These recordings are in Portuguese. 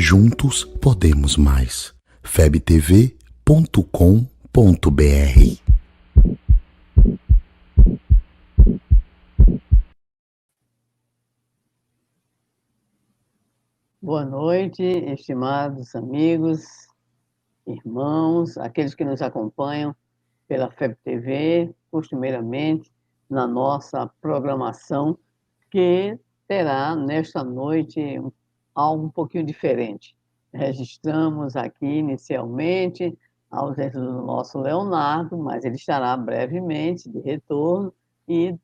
Juntos podemos mais. febtv.com.br. Boa noite, estimados amigos, irmãos, aqueles que nos acompanham pela FEB TV, costumeiramente na nossa programação, que terá nesta noite algo um pouquinho diferente. Registramos aqui inicialmente a ausência do nosso Leonardo, mas ele estará brevemente de retorno e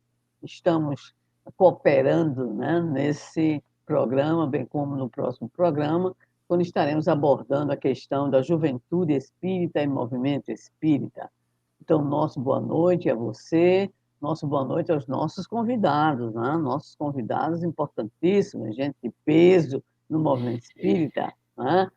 estamos cooperando, né, nesse programa, bem como no próximo programa, quando estaremos abordando a questão da juventude espírita e movimento espírita. Então, nosso boa noite a você, nosso boa noite aos nossos convidados, né? Nossos convidados importantíssimos, gente de peso no movimento espírita, né?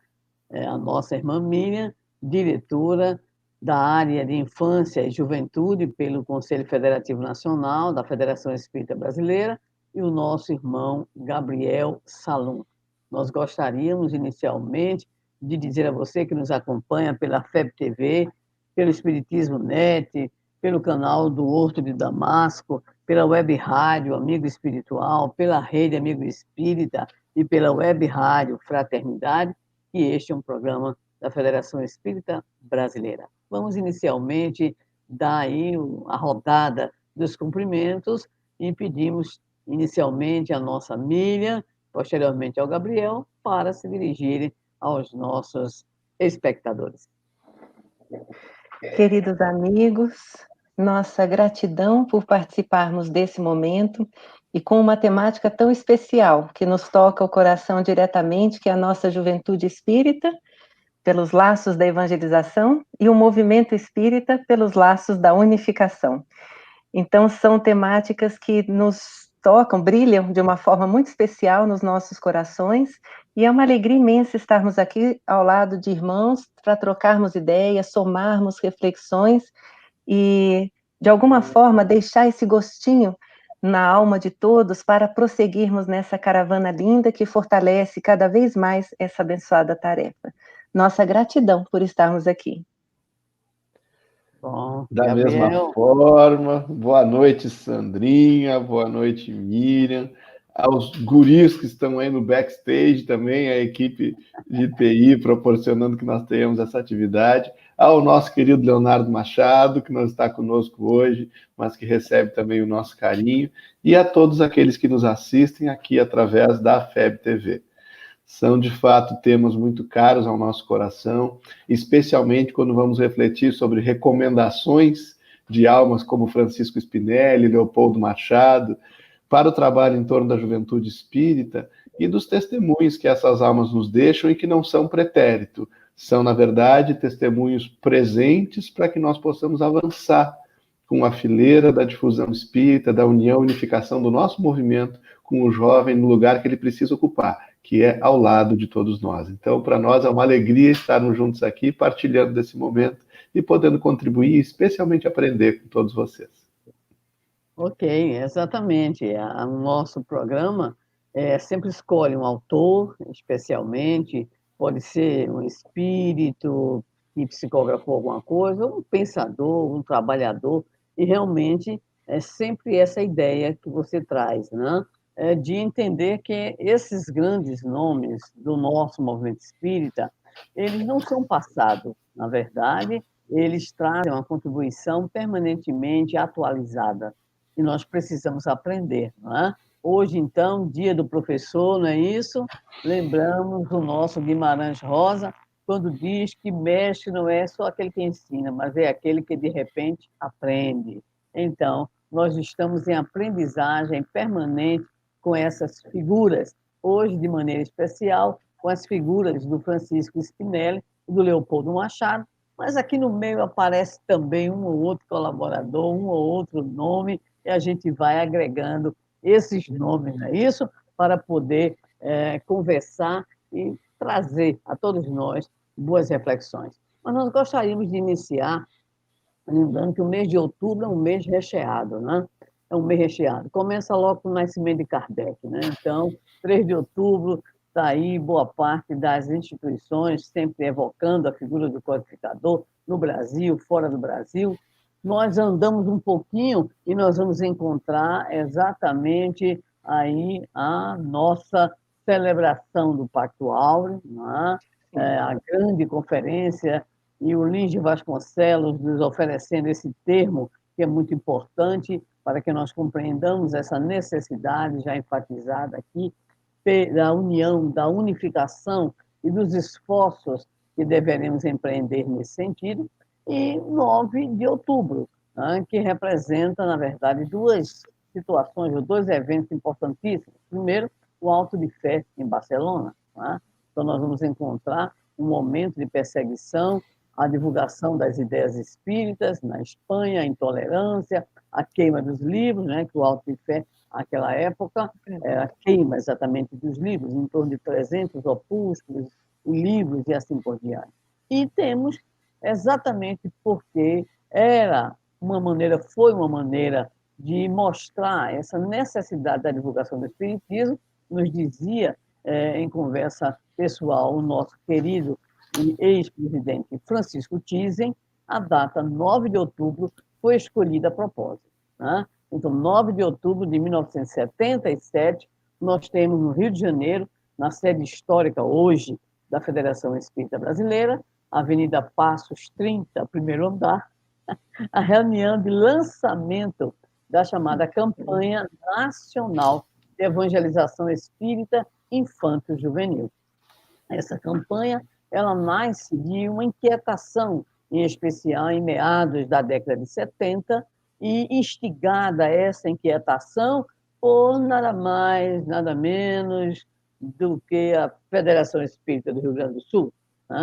A nossa irmã Miriam, diretora da área de infância e juventude pelo Conselho Federativo Nacional da Federação Espírita Brasileira, e o nosso irmão Gabriel Salum. Nós gostaríamos, inicialmente, de dizer a você que nos acompanha pela FEB TV, pelo Espiritismo Net, pelo canal do Horto de Damasco, pela Web Rádio Amigo Espiritual, pela Rede Amigo Espírita e pela Web Rádio Fraternidade, que este é um programa da Federação Espírita Brasileira. Vamos inicialmente dar aí a rodada dos cumprimentos e pedimos inicialmente a nossa Miriam, posteriormente ao Gabriel, para se dirigirem aos nossos espectadores. Queridos amigos, nossa gratidão por participarmos desse momento e com uma temática tão especial que nos toca o coração diretamente, que é a nossa juventude espírita, pelos laços da evangelização, e o movimento espírita pelos laços da unificação. Então, são temáticas que nos tocam, brilham de uma forma muito especial nos nossos corações, e é uma alegria imensa estarmos aqui ao lado de irmãos para trocarmos ideias, somarmos reflexões e, de alguma forma, deixar esse gostinho na alma de todos para prosseguirmos nessa caravana linda que fortalece cada vez mais essa abençoada tarefa. Nossa gratidão por estarmos aqui. Bom, da Gabriel. mesma forma, boa noite, Sandrinha, boa noite, Miriam, aos guris que estão aí no backstage também, a equipe de TI proporcionando que nós tenhamos essa atividade, ao nosso querido Leonardo Machado, que não está conosco hoje, mas que recebe também o nosso carinho, e a todos aqueles que nos assistem aqui através da FEB TV. São, de fato, temas muito caros ao nosso coração, especialmente quando vamos refletir sobre recomendações de almas como Francisco Spinelli, Leopoldo Machado, para o trabalho em torno da juventude espírita e dos testemunhos que essas almas nos deixam e que não são pretérito. São, na verdade, testemunhos presentes para que nós possamos avançar com a fileira da difusão espírita, da união e unificação do nosso movimento com o jovem no lugar que ele precisa ocupar, que é ao lado de todos nós. Então, para nós é uma alegria estarmos juntos aqui, partilhando desse momento e podendo contribuir e especialmente aprender com todos vocês. Ok, exatamente. O nosso programa sempre escolhe um autor, especialmente, pode ser um espírito que psicografou alguma coisa, um pensador, um trabalhador, e realmente é sempre essa ideia que você traz, né? De entender que esses grandes nomes do nosso movimento espírita, eles não são passados, na verdade, eles trazem uma contribuição permanentemente atualizada, e nós precisamos aprender, não é? Hoje, então, dia do professor, não é isso? Lembramos o nosso Guimarães Rosa, quando diz que mestre não é só aquele que ensina, mas é aquele que, de repente, aprende. Então, nós estamos em aprendizagem permanente com essas figuras, hoje de maneira especial, com as figuras do Francisco Spinelli e do Leopoldo Machado, mas aqui no meio aparece também um ou outro colaborador, um ou outro nome, e a gente vai agregando esses nomes, não é isso? Para poder conversar e trazer a todos nós boas reflexões. Mas nós gostaríamos de iniciar, lembrando que o mês de outubro é um mês recheado, né? É um mês recheado. Começa logo com o nascimento de Kardec, né? Então, 3 de outubro, está aí boa parte das instituições sempre evocando a figura do codificador no Brasil, fora do Brasil. Nós andamos um pouquinho e nós vamos encontrar exatamente aí a nossa celebração do Pacto Áureo, né? A grande conferência, e o Lins de Vasconcelos nos oferecendo esse termo, que é muito importante para que nós compreendamos essa necessidade, já enfatizada aqui, da união, da unificação e dos esforços que deveremos empreender nesse sentido, e 9 de outubro, né, que representa, na verdade, duas situações, ou dois eventos importantíssimos. Primeiro, o Alto de Fé em Barcelona. Né? Então, nós vamos encontrar um momento de perseguição, a divulgação das ideias espíritas na Espanha, a intolerância, a queima dos livros, né, que o Alto de Fé, naquela época, era a queima exatamente dos livros, em torno de 300 opúsculos, livros e assim por diante. E temos exatamente porque foi uma maneira de mostrar essa necessidade da divulgação do Espiritismo, nos dizia, em conversa pessoal, o nosso querido e ex-presidente Francisco Thyssen, a data 9 de outubro foi escolhida a propósito. Né? Então, 9 de outubro de 1977, nós temos no Rio de Janeiro, na sede histórica hoje da Federação Espírita Brasileira, Avenida Passos 30, primeiro andar, a reunião de lançamento da chamada Campanha Nacional de Evangelização Espírita Infanto-Juvenil. Essa campanha ela nasce de uma inquietação, em especial em meados da década de 70, e instigada essa inquietação por nada mais, nada menos do que a Federação Espírita do Rio Grande do Sul.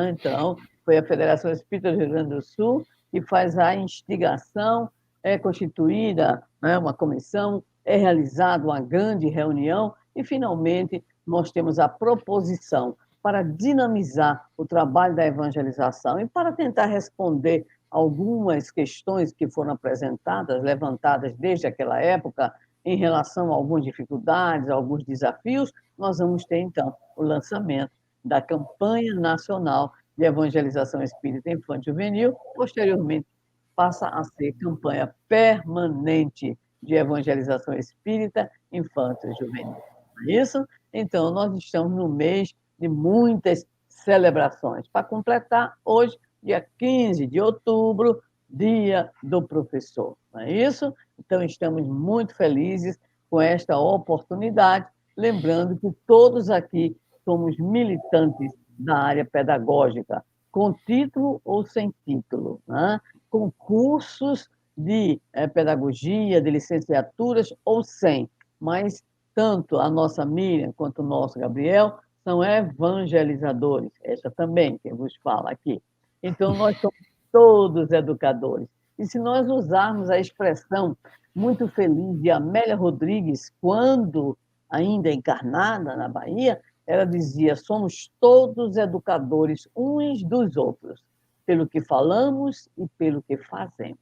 Então, foi a Federação Espírita do Rio Grande do Sul que faz a instigação, é constituída, né, uma comissão, é realizada uma grande reunião e, finalmente, nós temos a proposição para dinamizar o trabalho da evangelização e para tentar responder algumas questões que foram apresentadas, levantadas desde aquela época, em relação a algumas dificuldades, a alguns desafios, nós vamos ter, então, o lançamento da Campanha Nacional de Evangelização Espírita Infanto Juvenil, posteriormente passa a ser Campanha Permanente de Evangelização Espírita Infanto Juvenil. Não é isso? Então, nós estamos no mês de muitas celebrações. Para completar, hoje, dia 15 de outubro, Dia do Professor. Não é isso? Então, estamos muito felizes com esta oportunidade, lembrando que todos aqui somos militantes da área pedagógica, com título ou sem título, né? Com cursos de pedagogia, de licenciaturas ou sem, mas tanto a nossa Miriam quanto o nosso Gabriel são evangelizadores, essa também, quem vos fala aqui. Então, nós somos todos educadores. E se nós usarmos a expressão muito feliz de Amélia Rodrigues, quando ainda encarnada na Bahia, ela dizia: somos todos educadores uns dos outros, pelo que falamos e pelo que fazemos.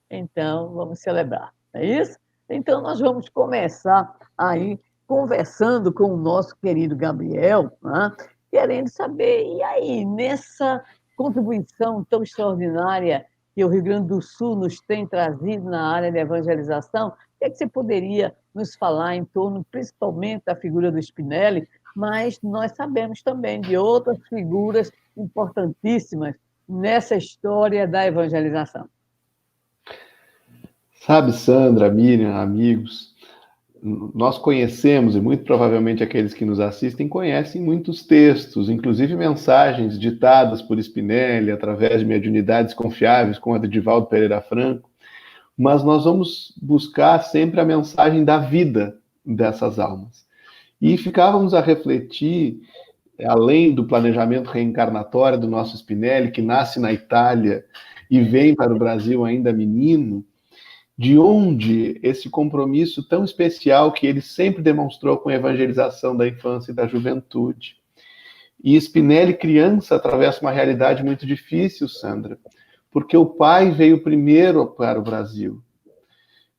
Então, vamos celebrar, não é isso? Então, nós vamos começar aí conversando com o nosso querido Gabriel, né? Querendo saber, e aí, nessa contribuição tão extraordinária que o Rio Grande do Sul nos tem trazido na área de evangelização, o que é que você poderia nos falar em torno, principalmente, da figura do Spinelli, mas nós sabemos também de outras figuras importantíssimas nessa história da evangelização. Sabe, Sandra, Miriam, amigos, nós conhecemos, e muito provavelmente aqueles que nos assistem conhecem muitos textos, inclusive mensagens ditadas por Spinelli através de mediunidades confiáveis, como a de Divaldo Pereira Franco, mas nós vamos buscar sempre a mensagem da vida dessas almas. E ficávamos a refletir, além do planejamento reencarnatório do nosso Spinelli, que nasce na Itália e vem para o Brasil ainda menino, de onde esse compromisso tão especial que ele sempre demonstrou com a evangelização da infância e da juventude. E Spinelli, criança, atravessa uma realidade muito difícil, Sandra, porque o pai veio primeiro para o Brasil,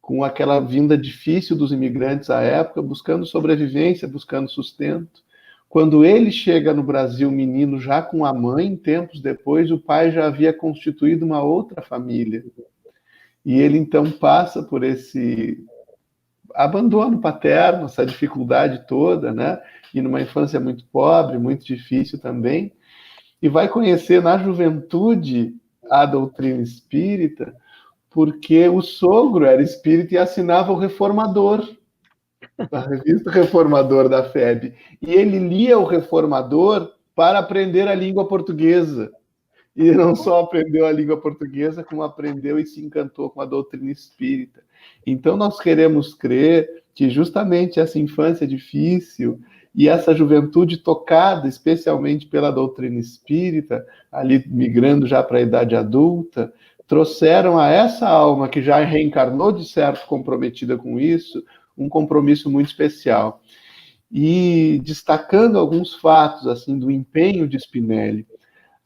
com aquela vinda difícil dos imigrantes à época, buscando sobrevivência, buscando sustento. Quando ele chega no Brasil, menino, já com a mãe, tempos depois, o pai já havia constituído uma outra família. E ele, então, passa por esse abandono paterno, essa dificuldade toda, né? E numa infância muito pobre, muito difícil também, e vai conhecer na juventude a doutrina espírita, porque o sogro era espírita e assinava o Reformador, a revista Reformador da FEB. E ele lia o Reformador para aprender a língua portuguesa. E não só aprendeu a língua portuguesa, como aprendeu e se encantou com a doutrina espírita. Então, nós queremos crer que justamente essa infância difícil e essa juventude tocada especialmente pela doutrina espírita, ali migrando já para a idade adulta, trouxeram a essa alma que já reencarnou de certo comprometida com isso, um compromisso muito especial. E destacando alguns fatos assim do empenho de Spinelli,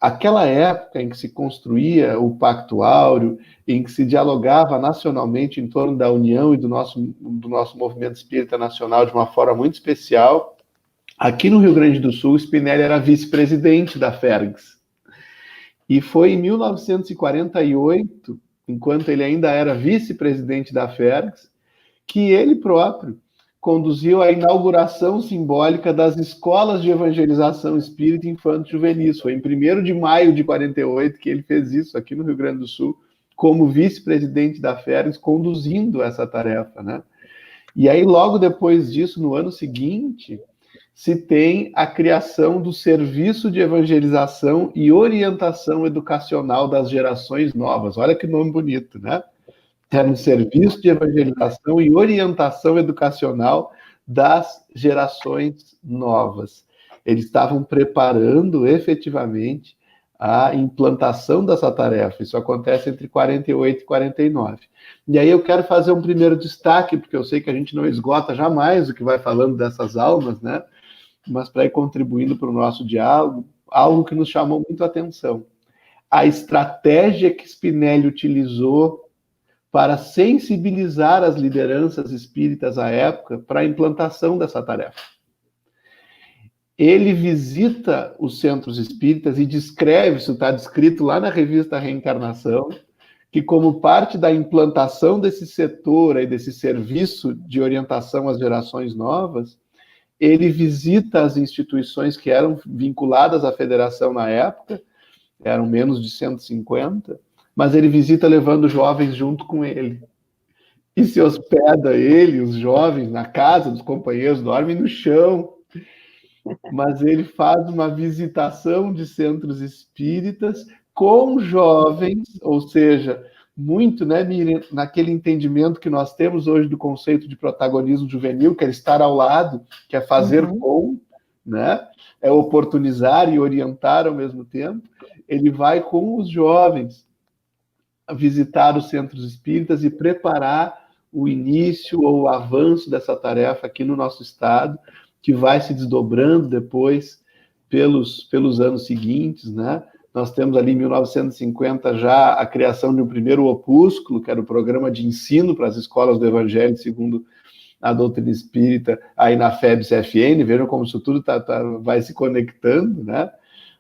aquela época em que se construía o Pacto Áureo, em que se dialogava nacionalmente em torno da união e do nosso movimento espírita nacional de uma forma muito especial, aqui no Rio Grande do Sul, Spinelli era vice-presidente da FERGS. E foi em 1948, enquanto ele ainda era vice-presidente da FERGS, que ele próprio conduziu a inauguração simbólica das escolas de evangelização espírita infanto-juvenis. Foi em 1º de maio de 48 que ele fez isso aqui no Rio Grande do Sul, como vice-presidente da FERGS, conduzindo essa tarefa, né? E aí, logo depois disso, no ano seguinte, se tem a criação do Serviço de Evangelização e Orientação Educacional das Gerações Novas. Olha que nome bonito, né? Era um serviço de evangelização e orientação educacional das gerações novas. Eles estavam preparando efetivamente a implantação dessa tarefa. Isso acontece entre 48 e 49. E aí eu quero fazer um primeiro destaque, porque eu sei que a gente não esgota jamais o que vai falando dessas almas, né? Mas para ir contribuindo para o nosso diálogo, algo que nos chamou muito a atenção. A estratégia que Spinelli utilizou para sensibilizar as lideranças espíritas à época para a implantação dessa tarefa. Ele visita os centros espíritas e descreve, isso está descrito lá na revista Reencarnação, que como parte da implantação desse setor, aí, desse serviço de orientação às gerações novas, ele visita as instituições que eram vinculadas à federação na época, eram menos de 150, mas ele visita levando jovens junto com ele. E se hospeda ele, os jovens, na casa dos companheiros, dormem no chão. Mas ele faz uma visitação de centros espíritas com jovens, ou seja, muito, né, Miriam, naquele entendimento que nós temos hoje do conceito de protagonismo juvenil, que é estar ao lado, que é fazer com, né, é oportunizar e orientar ao mesmo tempo. Ele vai com os jovens visitar os centros espíritas e preparar o início ou o avanço dessa tarefa aqui no nosso estado, que vai se desdobrando depois pelos anos seguintes, né? Nós temos ali em 1950 já a criação de um primeiro opúsculo, que era o programa de ensino para as escolas do Evangelho, segundo a doutrina espírita, aí na FEBS-FN, vejam como isso tudo vai se conectando, né?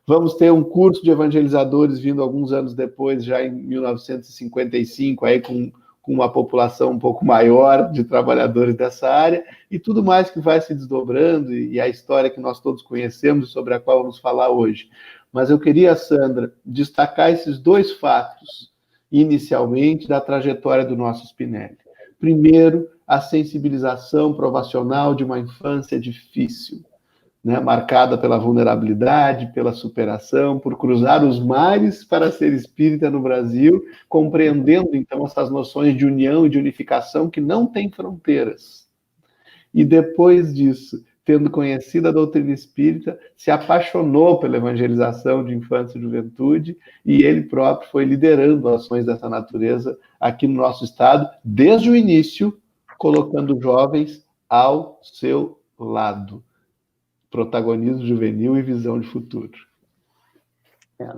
Vamos ter um curso de evangelizadores vindo alguns anos depois, já em 1955, aí com uma população um pouco maior de trabalhadores dessa área, e tudo mais que vai se desdobrando, e a história que nós todos conhecemos, sobre a qual vamos falar hoje. Mas eu queria, Sandra, destacar esses dois fatos, inicialmente, da trajetória do nosso Spinelli. Primeiro, a sensibilização provacional de uma infância difícil, né, marcada pela vulnerabilidade, pela superação, por cruzar os mares para ser espírita no Brasil, compreendendo, então, essas noções de união e de unificação que não têm fronteiras. E depois disso, tendo conhecido a doutrina espírita, se apaixonou pela evangelização de infância e juventude, e ele próprio foi liderando ações dessa natureza aqui no nosso estado, desde o início, colocando jovens ao seu lado. Protagonismo juvenil e visão de futuro.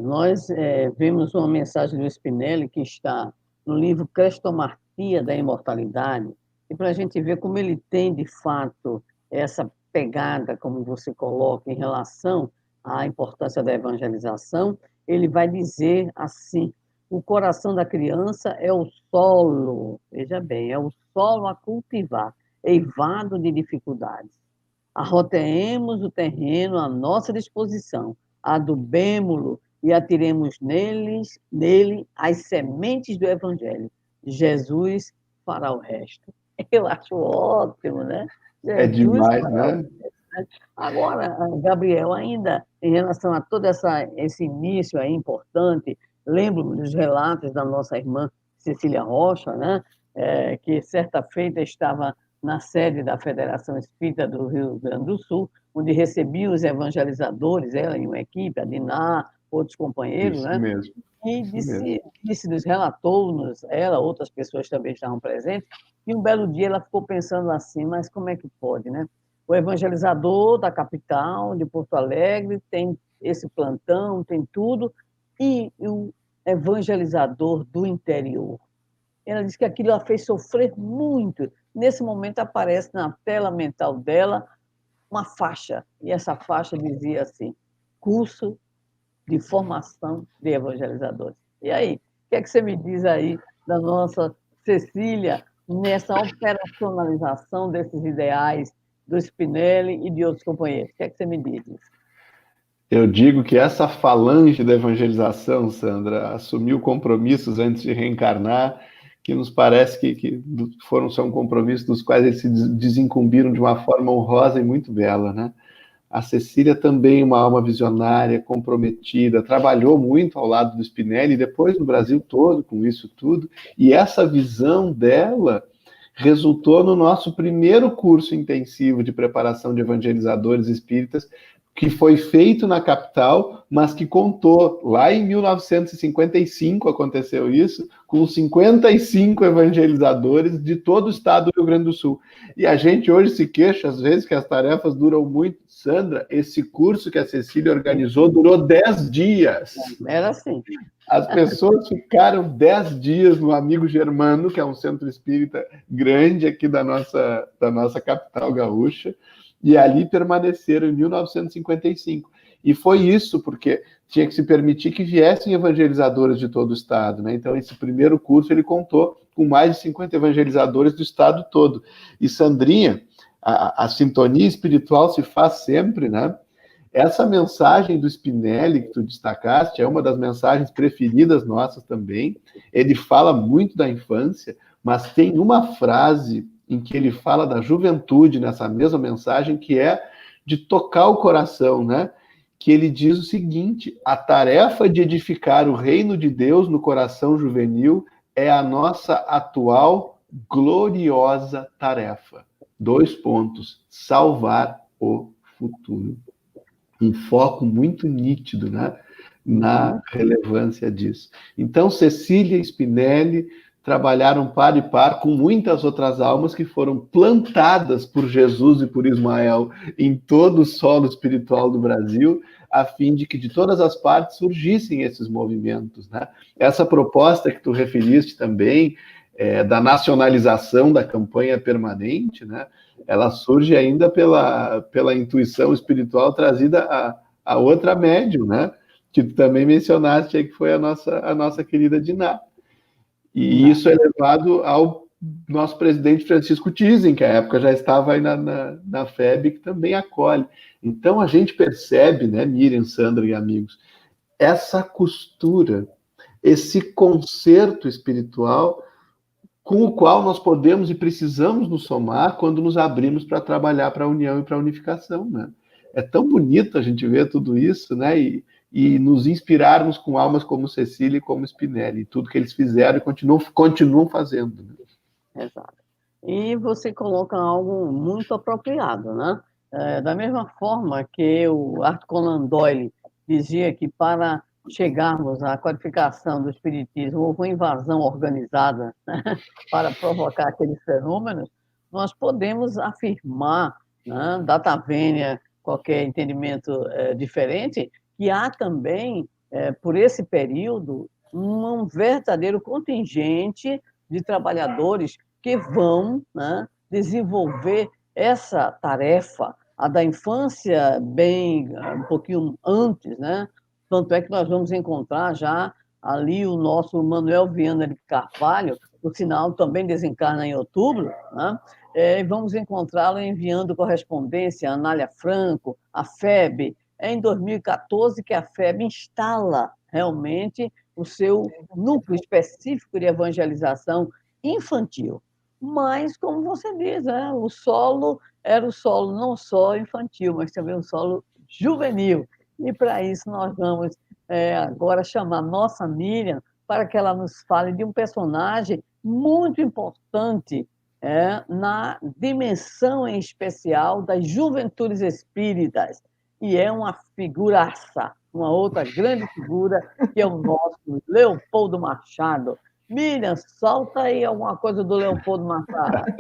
Nós vemos uma mensagem do Spinelli que está no livro Crestomarquia da Imortalidade, e para a gente ver como ele tem, de fato, essa pegada, como você coloca, em relação à importância da evangelização, ele vai dizer assim: o coração da criança é o solo, veja bem, é o solo a cultivar, eivado de dificuldades. Arroteemos o terreno à nossa disposição, adubemo-lo e atiremos nele as sementes do Evangelho. Jesus fará o resto. Eu acho ótimo, né? É Jesus demais, fará o né? resto. Agora, Gabriel, ainda em relação a todo esse início aí importante, lembro dos relatos da nossa irmã Cecília Rocha, né? Que certa feita estava na sede da Federação Espírita do Rio Grande do Sul, onde recebia os evangelizadores, ela em uma equipe, a Diná, outros companheiros, Isso né? mesmo. E Isso mesmo. disse-nos, relatou-nos, ela, outras pessoas também estavam presentes, e um belo dia ela ficou pensando assim, mas como é que pode, né? O evangelizador da capital, de Porto Alegre, tem esse plantão, tem tudo, e o evangelizador do interior. Ela disse que aquilo a fez sofrer muito. Nesse momento aparece na tela mental dela uma faixa, e essa faixa dizia assim: curso de formação de evangelizadores. E aí, o que é que você me diz aí da nossa Cecília nessa operacionalização desses ideais do Spinelli e de outros companheiros? O que é que você me diz? Eu digo que essa falange da evangelização, Sandra, assumiu compromissos antes de reencarnar, que nos parece que são compromissos dos quais eles se desincumbiram de uma forma honrosa e muito bela, né? A Cecília também, uma alma visionária, comprometida, trabalhou muito ao lado do Spinelli, e depois no Brasil todo com isso tudo, e essa visão dela resultou no nosso primeiro curso intensivo de preparação de evangelizadores espíritas, que foi feito na capital, mas que contou, lá em 1955 aconteceu isso, com 55 evangelizadores de todo o estado do Rio Grande do Sul. E a gente hoje se queixa, às vezes, que as tarefas duram muito. Sandra, esse curso que a Cecília organizou durou 10 dias. Era assim. As pessoas ficaram 10 dias no Amigo Germano, que é um centro espírita grande aqui da nossa capital gaúcha, e ali permaneceram em 1955. E foi isso, porque tinha que se permitir que viessem evangelizadores de todo o estado, né? Então, esse primeiro curso, ele contou com mais de 50 evangelizadores do estado todo. E, Sandrinha, a sintonia espiritual se faz sempre, né? Essa mensagem do Spinelli, que tu destacaste, é uma das mensagens preferidas nossas também. Ele fala muito da infância, mas tem uma frase em que ele fala da juventude nessa mesma mensagem, que é de tocar o coração, né? Que ele diz o seguinte: a tarefa de edificar o reino de Deus no coração juvenil é a nossa atual gloriosa tarefa. 2 pontos. Salvar o futuro. Um foco muito nítido, né, na relevância disso. Então, Cecília e Spinelli trabalharam par e par com muitas outras almas que foram plantadas por Jesus e por Ismael em todo o solo espiritual do Brasil, a fim de que de todas as partes surgissem esses movimentos, né? Essa proposta que tu referiste também, da nacionalização da campanha permanente, né? Ela surge ainda pela intuição espiritual trazida a outra médium, né? Que tu também mencionaste aí, que foi a nossa querida Diná. E isso é levado ao nosso presidente Francisco Thyssen, que à época já estava aí na FEB, que também acolhe. Então a gente percebe, né, Miriam, Sandra e amigos, essa costura, esse concerto espiritual com o qual nós podemos e precisamos nos somar quando nos abrimos para trabalhar para a união e para a unificação, né? É tão bonito a gente ver tudo isso, né? E nos inspirarmos com almas como Cecília e como Spinelli, tudo que eles fizeram e continuam fazendo, né? Exato. E você coloca algo muito apropriado, né? Da mesma forma que o Arthur Conan Doyle dizia que para chegarmos à qualificação do espiritismo houve uma invasão organizada, né, para provocar aqueles fenômenos, nós podemos afirmar, né, data vênia, qualquer entendimento diferente, que há também, por esse período, um verdadeiro contingente de trabalhadores que vão, né, desenvolver essa tarefa a da infância bem um pouquinho antes, né? Tanto é que nós vamos encontrar já ali o nosso Manuel Viana de Carvalho, por sinal também desencarna em outubro, né? E vamos encontrá-lo enviando correspondência a Anália Franco, a FEB. É em 2014 que a FEB instala realmente o seu núcleo específico de evangelização infantil. Mas, como você diz, né, o solo era o solo não só infantil, mas também um solo juvenil. E para isso nós vamos agora chamar nossa Miriam para que ela nos fale de um personagem muito importante na dimensão em especial das juventudes espíritas. E é uma figuraça, uma outra grande figura, que é o nosso Leopoldo Machado. Miriam, solta aí alguma coisa do Leopoldo Machado.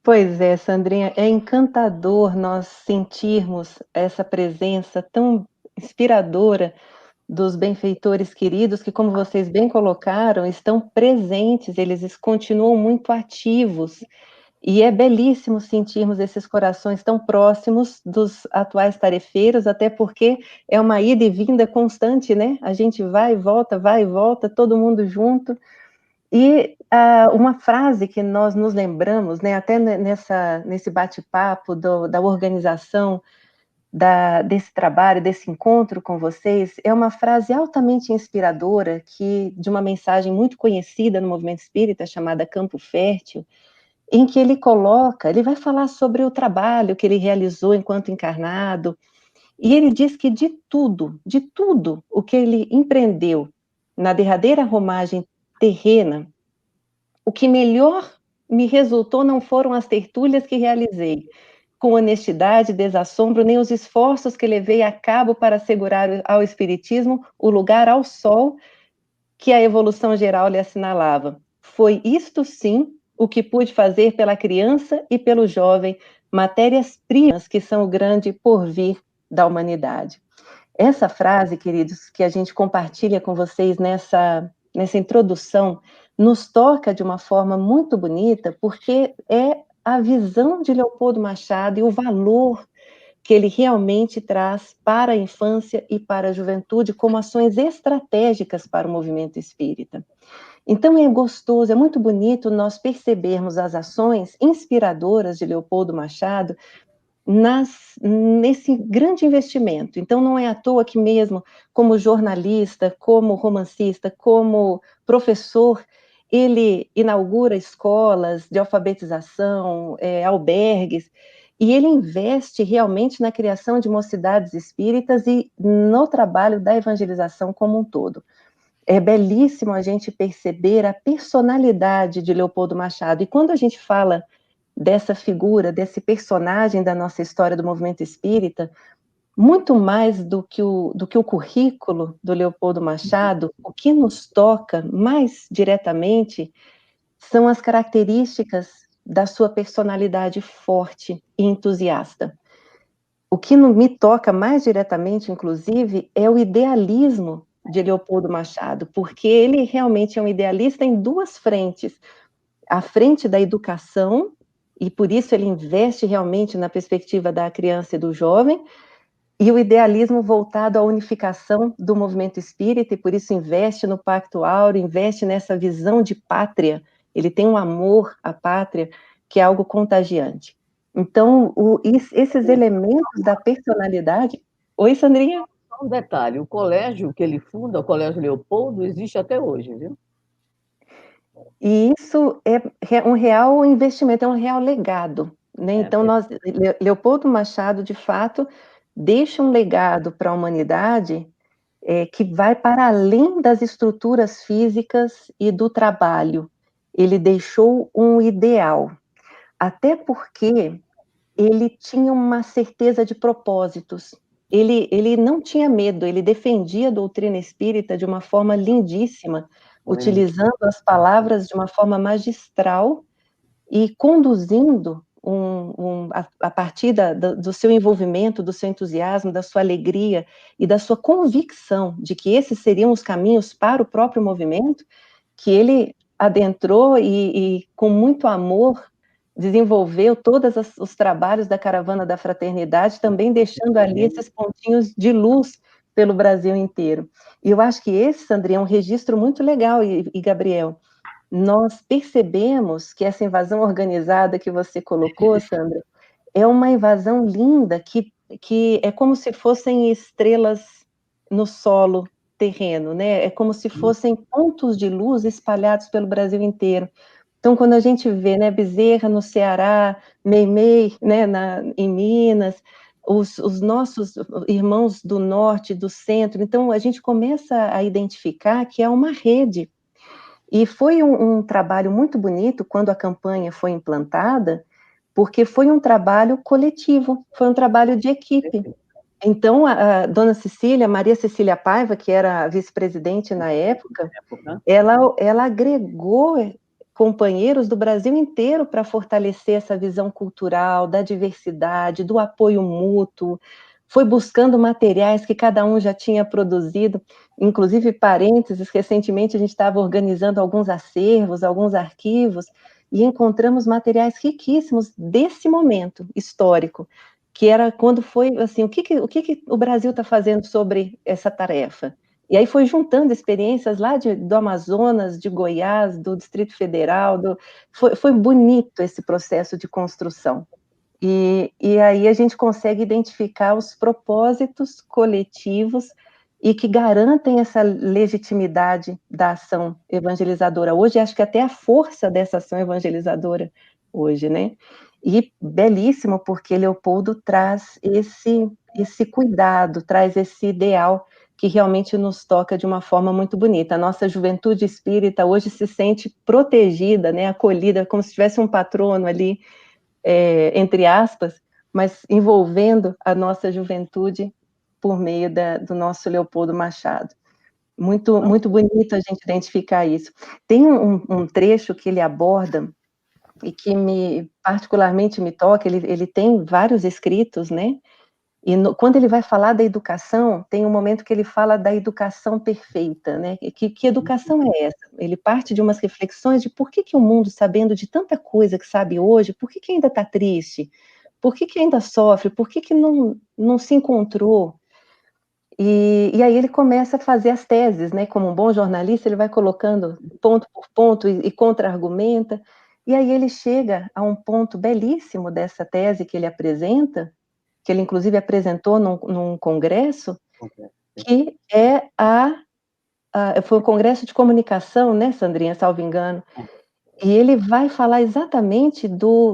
Pois é, Sandrinha, é encantador nós sentirmos essa presença tão inspiradora dos benfeitores queridos, que, como vocês bem colocaram, estão presentes, eles continuam muito ativos, e é belíssimo sentirmos esses corações tão próximos dos atuais tarefeiros, até porque é uma ida e vinda constante, né? A gente vai e volta, todo mundo junto. E uma frase que nós nos lembramos, né, até nesse bate-papo da organização desse trabalho, desse encontro com vocês, é uma frase altamente inspiradora, de uma mensagem muito conhecida no movimento espírita, chamada Campo Fértil, em que ele vai falar sobre o trabalho que ele realizou enquanto encarnado, e ele diz que de tudo o que ele empreendeu na derradeira romagem terrena, o que melhor me resultou não foram as tertúlias que realizei, com honestidade, desassombro, nem os esforços que levei a cabo para assegurar ao Espiritismo o lugar ao sol que a evolução geral lhe assinalava. Foi isto, sim, o que pude fazer pela criança e pelo jovem, matérias-primas que são o grande porvir da humanidade. Essa frase, queridos, que a gente compartilha com vocês nessa introdução, nos toca de uma forma muito bonita, porque é a visão de Leopoldo Machado e o valor que ele realmente traz para a infância e para a juventude como ações estratégicas para o movimento espírita. Então é gostoso, é muito bonito nós percebermos as ações inspiradoras de Leopoldo Machado nesse grande investimento. Então não é à toa que mesmo como jornalista, como romancista, como professor, ele inaugura escolas de alfabetização, albergues, e ele investe realmente na criação de mocidades espíritas e no trabalho da evangelização como um todo. É belíssimo a gente perceber a personalidade de Leopoldo Machado, e quando a gente fala dessa figura, desse personagem da nossa história do movimento espírita, muito mais do que o currículo do Leopoldo Machado, o que nos toca mais diretamente são as características da sua personalidade forte e entusiasta. O que me toca mais diretamente, inclusive, é o idealismo de Leopoldo Machado, porque ele realmente é um idealista em duas frentes. A frente da educação, e por isso ele investe realmente na perspectiva da criança e do jovem, e o idealismo voltado à unificação do movimento espírita, e por isso investe no Pacto Áureo, investe nessa visão de pátria. Ele tem um amor à pátria que é algo contagiante. Então, esses elementos da personalidade... Oi, Sandrinha? Um detalhe, o colégio que ele funda, o Colégio Leopoldo, existe até hoje, viu? E isso é um real investimento, é um real legado, né? Então, Leopoldo Machado, de fato, deixa um legado para a humanidade que vai para além das estruturas físicas e do trabalho. Ele deixou um ideal, até porque ele tinha uma certeza de propósitos. Ele não tinha medo, ele defendia a doutrina espírita de uma forma lindíssima, utilizando as palavras de uma forma magistral e conduzindo a partir do seu envolvimento, do seu entusiasmo, da sua alegria e da sua convicção de que esses seriam os caminhos para o próprio movimento, que ele adentrou e com muito amor desenvolveu todos os trabalhos da Caravana da Fraternidade, também deixando ali esses pontinhos de luz pelo Brasil inteiro. E eu acho que esse, Sandrinha, é um registro muito legal, e Gabriel, nós percebemos que essa invasão organizada que você colocou, Sandra, é uma invasão linda, que é como se fossem estrelas no solo terreno, né? É como se fossem pontos de luz espalhados pelo Brasil inteiro. Então, quando a gente vê, né, Bezerra no Ceará, Meimei, né, em Minas, os nossos irmãos do norte, do centro, então a gente começa a identificar que é uma rede. E foi um trabalho muito bonito quando a campanha foi implantada, porque foi um trabalho coletivo, foi um trabalho de equipe. Então, a dona Cecília, Maria Cecília Paiva, que era a vice-presidente na época, ela agregou companheiros do Brasil inteiro para fortalecer essa visão cultural, da diversidade, do apoio mútuo, foi buscando materiais que cada um já tinha produzido, inclusive parênteses, recentemente a gente estava organizando alguns acervos, alguns arquivos, e encontramos materiais riquíssimos desse momento histórico, que era quando foi, assim, o que o Brasil está fazendo sobre essa tarefa? E aí foi juntando experiências lá do Amazonas, de Goiás, do Distrito Federal, foi bonito esse processo de construção. E aí a gente consegue identificar os propósitos coletivos e que garantem essa legitimidade da ação evangelizadora. Hoje, acho que até a força dessa ação evangelizadora hoje, né? E belíssimo, porque Leopoldo traz esse cuidado, traz esse ideal que realmente nos toca de uma forma muito bonita. A nossa juventude espírita hoje se sente protegida, né, acolhida, como se tivesse um patrono ali, entre aspas, mas envolvendo a nossa juventude por meio do nosso Leopoldo Machado. Muito, muito bonito a gente identificar isso. Tem um trecho que ele aborda e que particularmente me toca, ele tem vários escritos, né? E quando ele vai falar da educação, tem um momento que ele fala da educação perfeita, né? Que educação é essa? Ele parte de umas reflexões de por que o mundo, sabendo de tanta coisa que sabe hoje, por que ainda está triste? Por que ainda sofre? Por que não se encontrou? E aí ele começa a fazer as teses, né? Como um bom jornalista, ele vai colocando ponto por ponto e contra-argumenta, e aí ele chega a um ponto belíssimo dessa tese que ele apresenta, que ele inclusive apresentou num congresso, que foi um congresso de comunicação, né, Sandrinha, salvo engano, e ele vai falar exatamente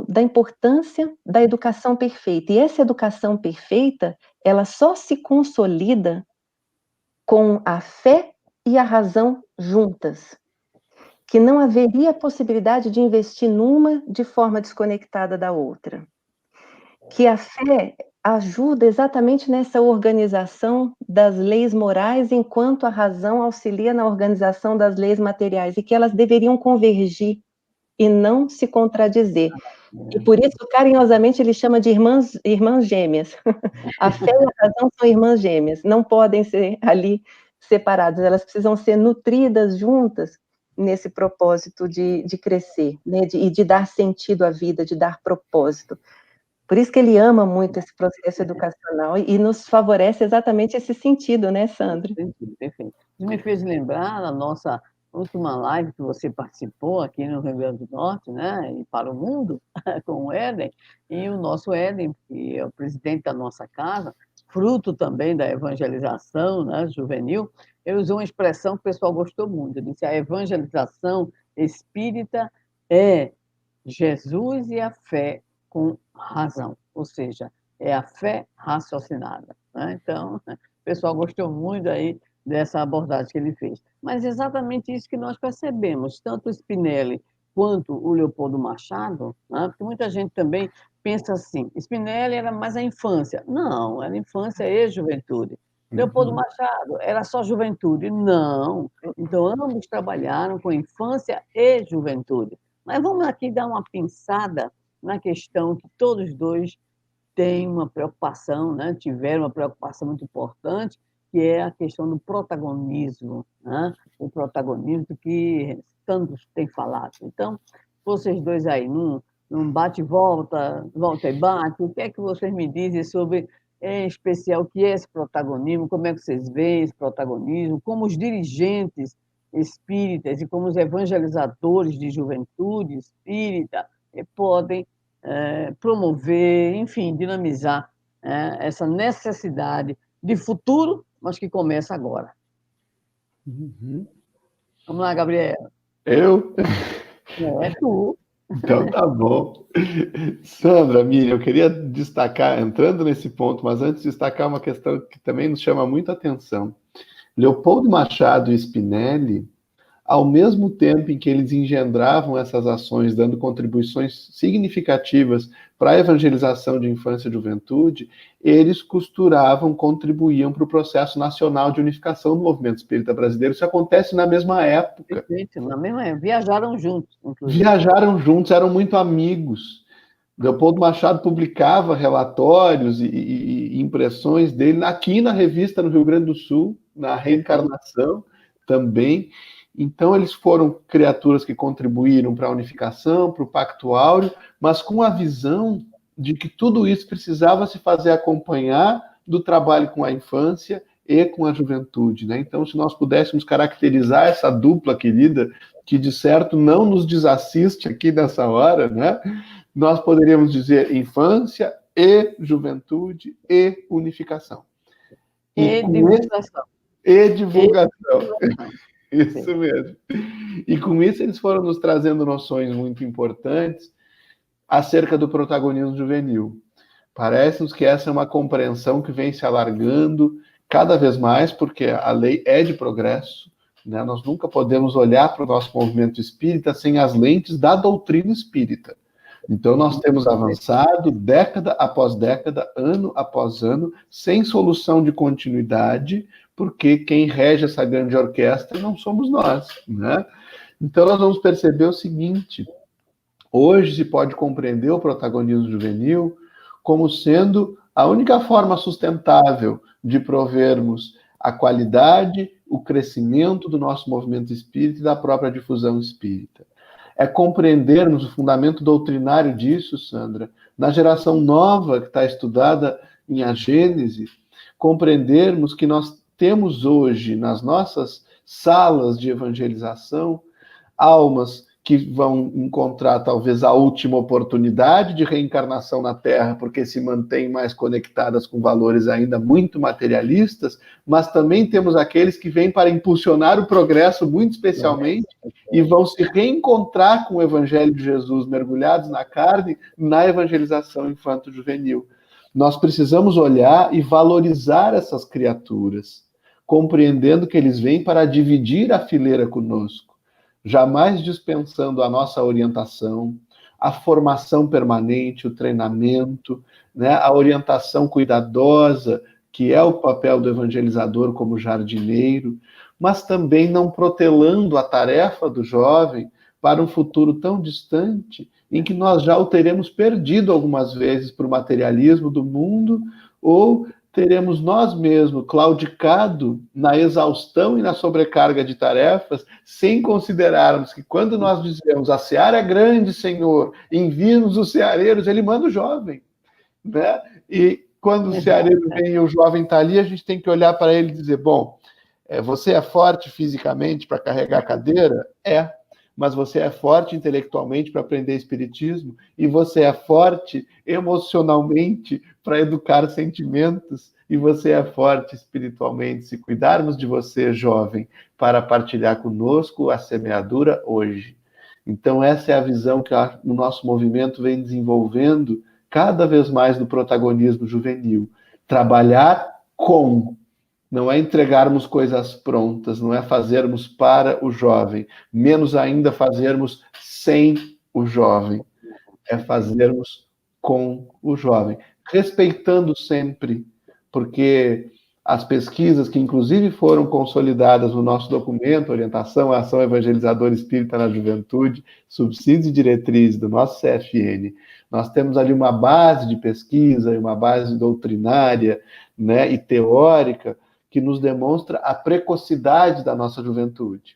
da importância da educação perfeita, e essa educação perfeita, ela só se consolida com a fé e a razão juntas, que não haveria possibilidade de investir numa de forma desconectada da outra, que a fé ajuda exatamente nessa organização das leis morais, enquanto a razão auxilia na organização das leis materiais, e que elas deveriam convergir e não se contradizer. E por isso, carinhosamente, ele chama de irmãs gêmeas. A fé e a razão são irmãs gêmeas, não podem ser ali separadas, elas precisam ser nutridas juntas nesse propósito de crescer, né? E de dar sentido à vida, de dar propósito. Por isso que ele ama muito esse processo educacional e nos favorece exatamente esse sentido, né, Sandra? Perfeito. Isso me fez lembrar da nossa última live que você participou aqui no Rio Grande do Norte, né, e para o mundo, com o Éden, e o nosso Éden, que é o presidente da nossa casa, fruto também da evangelização, né, juvenil, ele usou uma expressão que o pessoal gostou muito, ele disse: a evangelização espírita é Jesus e a fé com razão, ou seja, é a fé raciocinada, né? Então, o pessoal gostou muito aí dessa abordagem que ele fez. Mas é exatamente isso que nós percebemos, tanto o Spinelli quanto o Leopoldo Machado, né? Porque muita gente também pensa assim, Spinelli era mais a infância. Não, era infância e juventude. Leopoldo Machado era só juventude. Não. Então, ambos trabalharam com infância e juventude. Mas vamos aqui dar uma pensada na questão que todos dois têm uma preocupação, né? Tiveram uma preocupação muito importante, que é a questão do protagonismo, né? O protagonismo que tantos têm falado. Então, vocês dois aí, num bate-volta, volta e bate. O que é que vocês me dizem sobre, em especial, o que é esse protagonismo? Como é que vocês veem esse protagonismo? Como os dirigentes espíritas e como os evangelizadores de juventude espírita podem promover, enfim, dinamizar essa necessidade de futuro, mas que começa agora. Uhum. Vamos lá, Gabriela. Eu? É tu. Então tá bom. Sandra, Miriam, eu queria destacar, entrando nesse ponto, mas antes destacar uma questão que também nos chama muita atenção. Leopoldo Machado e Spinelli, ao mesmo tempo em que eles engendravam essas ações, dando contribuições significativas para a evangelização de infância e juventude, eles costuravam, contribuíam para o processo nacional de unificação do movimento espírita brasileiro. Isso acontece na mesma época. Perfeito, na mesma época. Viajaram juntos, inclusive. Viajaram juntos, eram muito amigos. Leopoldo Machado publicava relatórios e impressões dele aqui na revista no Rio Grande do Sul, na Reencarnação também. Então, eles foram criaturas que contribuíram para a unificação, para o Pacto Áureo, mas com a visão de que tudo isso precisava se fazer acompanhar do trabalho com a infância e com a juventude, né? Então, se nós pudéssemos caracterizar essa dupla querida, que de certo não nos desassiste aqui nessa hora, né? Nós poderíamos dizer infância e juventude e unificação. E divulgação. E divulgação. Isso mesmo. E com isso eles foram nos trazendo noções muito importantes acerca do protagonismo juvenil. Parece-nos que essa é uma compreensão que vem se alargando cada vez mais, porque a lei é de progresso, né? Nós nunca podemos olhar para o nosso movimento espírita sem as lentes da doutrina espírita. Então nós temos avançado década após década, ano após ano, sem solução de continuidade, porque quem rege essa grande orquestra não somos nós, né? Então nós vamos perceber o seguinte: hoje se pode compreender o protagonismo juvenil como sendo a única forma sustentável de provermos a qualidade, o crescimento do nosso movimento espírita e da própria difusão espírita. É compreendermos o fundamento doutrinário disso, Sandra, na geração nova que está estudada em A Gênese, compreendermos que nós temos hoje, nas nossas salas de evangelização, almas que vão encontrar talvez a última oportunidade de reencarnação na Terra, porque se mantêm mais conectadas com valores ainda muito materialistas, mas também temos aqueles que vêm para impulsionar o progresso muito especialmente e vão se reencontrar com o Evangelho de Jesus, mergulhados na carne, na evangelização infanto-juvenil. Nós precisamos olhar e valorizar essas criaturas, compreendendo que eles vêm para dividir a fileira conosco, jamais dispensando a nossa orientação, a formação permanente, o treinamento, né, a orientação cuidadosa, que é o papel do evangelizador como jardineiro, mas também não protelando a tarefa do jovem para um futuro tão distante, em que nós já o teremos perdido algumas vezes para o materialismo do mundo, ou teremos nós mesmos claudicado na exaustão e na sobrecarga de tarefas, sem considerarmos que quando nós dizemos a seara é grande, Senhor, envia-nos os ceareiros, ele manda o jovem, né? E quando o ceareiro vem e o jovem está ali, a gente tem que olhar para ele e dizer, bom, você é forte fisicamente para carregar a cadeira? É. Mas você é forte intelectualmente para aprender espiritismo, e você é forte emocionalmente para educar sentimentos, e você é forte espiritualmente, se cuidarmos de você, jovem, para partilhar conosco a semeadura hoje. Então essa é a visão que o nosso movimento vem desenvolvendo cada vez mais no protagonismo juvenil. Trabalhar com, não é entregarmos coisas prontas, não é fazermos para o jovem, menos ainda fazermos sem o jovem, é fazermos com o jovem, respeitando sempre, porque as pesquisas que inclusive foram consolidadas no nosso documento, Orientação à Ação Evangelizadora Espírita na Juventude, Subsídios e Diretrizes do nosso CFN, nós temos ali uma base de pesquisa, uma base doutrinária, né, e teórica, que nos demonstra a precocidade da nossa juventude.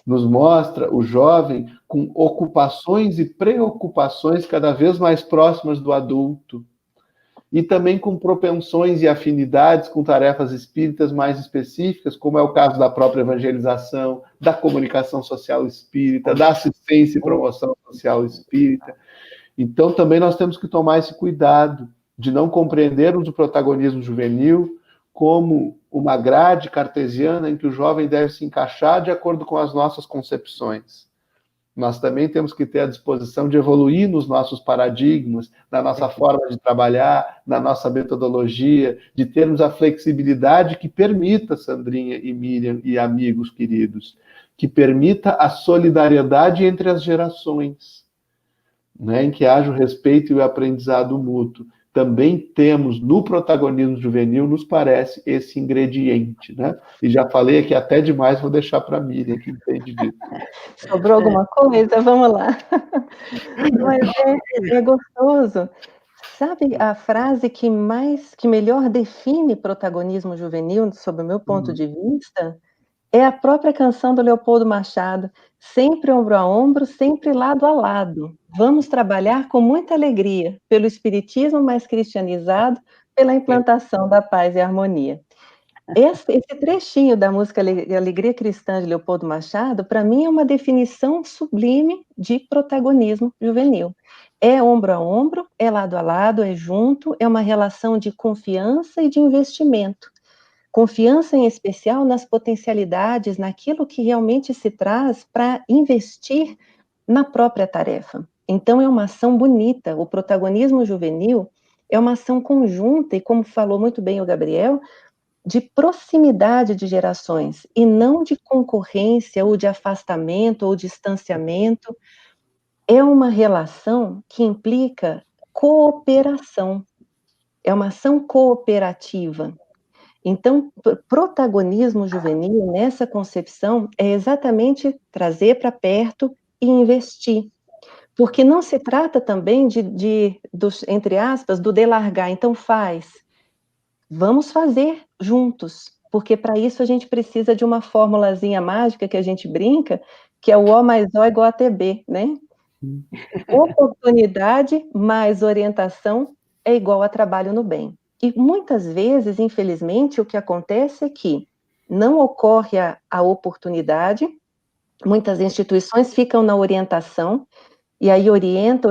nos mostra o jovem com ocupações e preocupações cada vez mais próximas do adulto, e também com propensões e afinidades com tarefas espíritas mais específicas, como é o caso da própria evangelização, da comunicação social espírita, da assistência e promoção social espírita. Então, também nós temos que tomar esse cuidado de não compreendermos o protagonismo juvenil como uma grade cartesiana em que o jovem deve se encaixar de acordo com as nossas concepções. Nós também temos que ter a disposição de evoluir nos nossos paradigmas, na nossa forma de trabalhar, na nossa metodologia, de termos a flexibilidade que permita, Sandrinha e Miriam e amigos queridos, que permita a solidariedade entre as gerações, né, em que haja o respeito e o aprendizado mútuo. Também temos no protagonismo juvenil, nos parece, esse ingrediente, né? E já falei aqui até demais, vou deixar para a Miriam, que entende disso. Sobrou alguma coisa? Vamos lá. Mas é gostoso. Sabe a frase que melhor define protagonismo juvenil, sob o meu ponto de vista? É a própria canção do Leopoldo Machado, sempre ombro a ombro, sempre lado a lado. Vamos trabalhar com muita alegria, pelo espiritismo mais cristianizado, pela implantação da paz e harmonia. Esse trechinho da música Alegria Cristã de Leopoldo Machado, para mim é uma definição sublime de protagonismo juvenil. É ombro a ombro, é lado a lado, é junto, é uma relação de confiança e de investimento. Confiança, em especial, nas potencialidades, naquilo que realmente se traz para investir na própria tarefa. Então, é uma ação bonita. O protagonismo juvenil é uma ação conjunta, e como falou muito bem o Gabriel, de proximidade de gerações, e não de concorrência, ou de afastamento, ou distanciamento. É uma relação que implica cooperação. É uma ação cooperativa. Então, protagonismo juvenil, nessa concepção, é exatamente trazer para perto e investir. Porque não se trata também entre aspas, do delargar. Então, vamos fazer juntos, porque para isso a gente precisa de uma formulazinha mágica que a gente brinca, que é o O mais O igual a TB, né? Oportunidade mais orientação é igual a trabalho no bem. E muitas vezes, infelizmente, o que acontece é que não ocorre a oportunidade, muitas instituições ficam na orientação, e aí orienta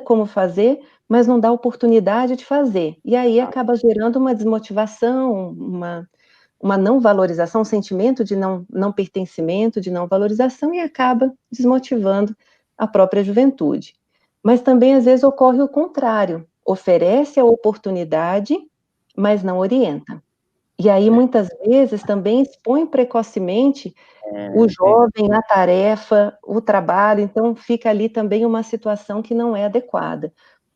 como fazer, mas não dá oportunidade de fazer. E aí acaba gerando uma desmotivação, uma não valorização, um sentimento de não pertencimento, de não valorização, e acaba desmotivando a própria juventude. Mas também, às vezes, ocorre o contrário. Oferece a oportunidade, mas não orienta. E aí, muitas vezes, também expõe precocemente o jovem, a tarefa, o trabalho, então fica ali também uma situação que não é adequada.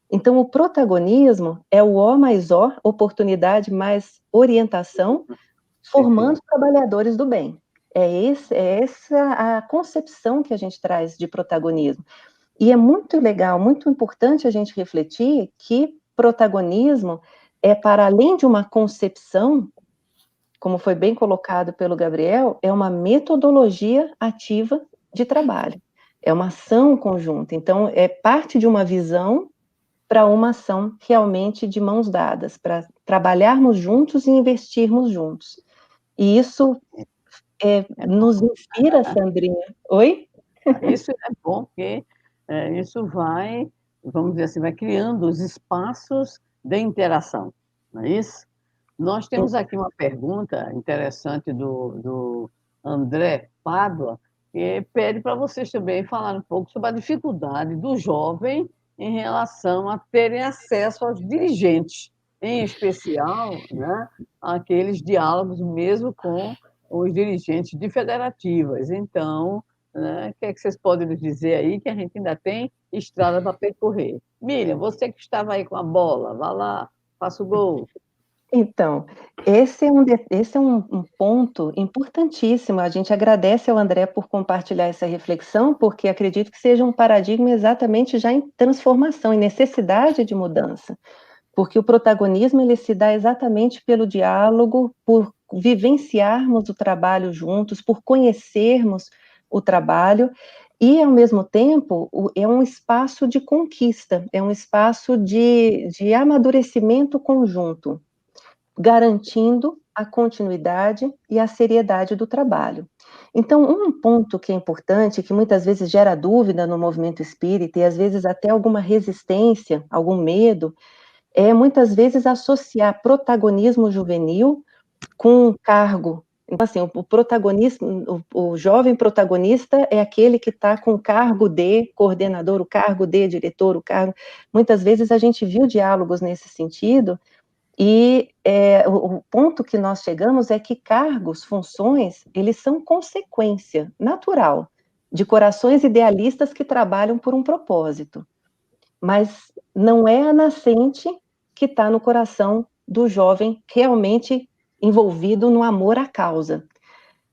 Então, o protagonismo é o O mais O, oportunidade mais orientação, formando trabalhadores do bem. É essa a concepção que a gente traz de protagonismo. E é muito legal, muito importante a gente refletir que protagonismo é, para além de uma concepção, como foi bem colocado pelo Gabriel, é uma metodologia ativa de trabalho. É uma ação conjunta. Então, é parte de uma visão para uma ação realmente de mãos dadas, para trabalharmos juntos e investirmos juntos. E isso nos inspira, Sandrinha. Oi? Isso é bom, porque isso vai, vamos dizer assim, vai criando os espaços de interação, não é isso? Nós temos aqui uma pergunta interessante do André Pádua, que pede para vocês também falar um pouco sobre a dificuldade do jovem em relação a terem acesso aos dirigentes, em especial, né, aqueles diálogos mesmo com os dirigentes de federativas. Então, né, o que é que vocês podem nos dizer aí, que a gente ainda tem estrada para percorrer? Miriam, você que estava aí com a bola, vá lá, faça o gol. Então, esse é um ponto importantíssimo. A gente agradece ao André por compartilhar essa reflexão, porque acredito que seja um paradigma exatamente já em transformação, em necessidade de mudança. Porque o protagonismo ele se dá exatamente pelo diálogo, por vivenciarmos o trabalho juntos, por conhecermos o trabalho, e, ao mesmo tempo, é um espaço de conquista, é um espaço de amadurecimento conjunto, garantindo a continuidade e a seriedade do trabalho. Então, um ponto que é importante, que muitas vezes gera dúvida no movimento espírita, e às vezes até alguma resistência, algum medo, é muitas vezes associar protagonismo juvenil com um cargo. Então, assim, o protagonista, o jovem protagonista é aquele que está com o cargo de coordenador, o cargo de diretor, o cargo... Muitas vezes a gente viu diálogos nesse sentido, e o ponto que nós chegamos é que cargos, funções, eles são consequência natural de corações idealistas que trabalham por um propósito, mas não é a nascente que está no coração do jovem realmente envolvido no amor à causa.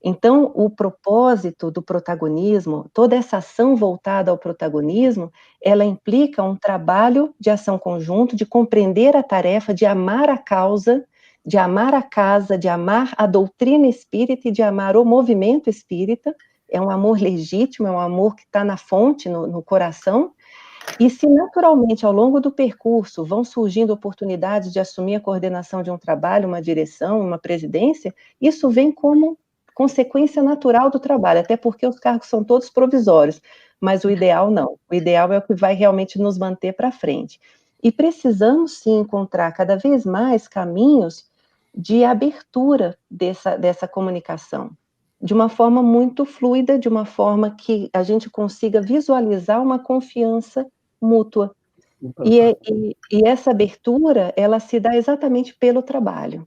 Então, o propósito do protagonismo, toda essa ação voltada ao protagonismo, ela implica um trabalho de ação conjunto, de compreender a tarefa, de amar a causa, de amar a casa, de amar a doutrina espírita e de amar o movimento espírita. É um amor legítimo, é um amor que está na fonte, no coração. E se naturalmente, ao longo do percurso, vão surgindo oportunidades de assumir a coordenação de um trabalho, uma direção, uma presidência, isso vem como consequência natural do trabalho, até porque os cargos são todos provisórios, mas o ideal não. O ideal é o que vai realmente nos manter para frente. E precisamos, sim, encontrar cada vez mais caminhos de abertura dessa comunicação, de uma forma muito fluida, de uma forma que a gente consiga visualizar uma confiança mútua. E essa abertura, ela se dá exatamente pelo trabalho.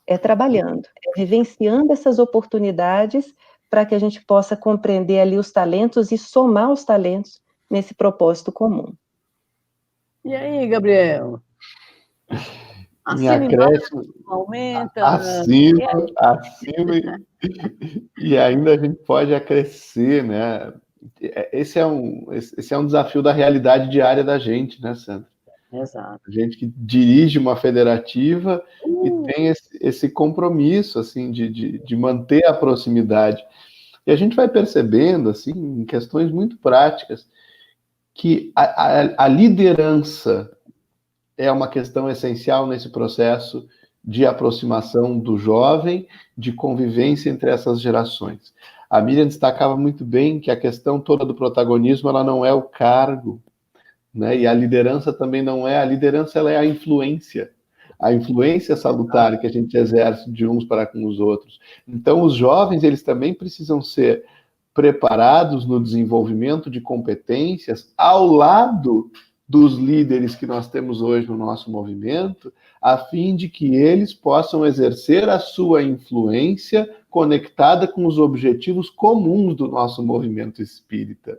É trabalhando, é vivenciando essas oportunidades para que a gente possa compreender ali os talentos e somar os talentos nesse propósito comum. E aí, Gabriel? Me acresce, aumenta. acima, e ainda a gente pode acrescer, né? Esse é um desafio da realidade diária da gente, né, Sandra? Exato. A gente que dirige uma federativa e tem esse compromisso, assim, de manter a proximidade. E a gente vai percebendo, assim, em questões muito práticas, que a liderança é uma questão essencial nesse processo de aproximação do jovem, de convivência entre essas gerações. A Miriam destacava muito bem que a questão toda do protagonismo, ela não é o cargo, né? E a liderança também não é, a liderança ela é a influência salutar que a gente exerce de uns para com os outros. Então, os jovens, eles também precisam ser preparados no desenvolvimento de competências ao lado dos líderes que nós temos hoje no nosso movimento, a fim de que eles possam exercer a sua influência conectada com os objetivos comuns do nosso movimento espírita.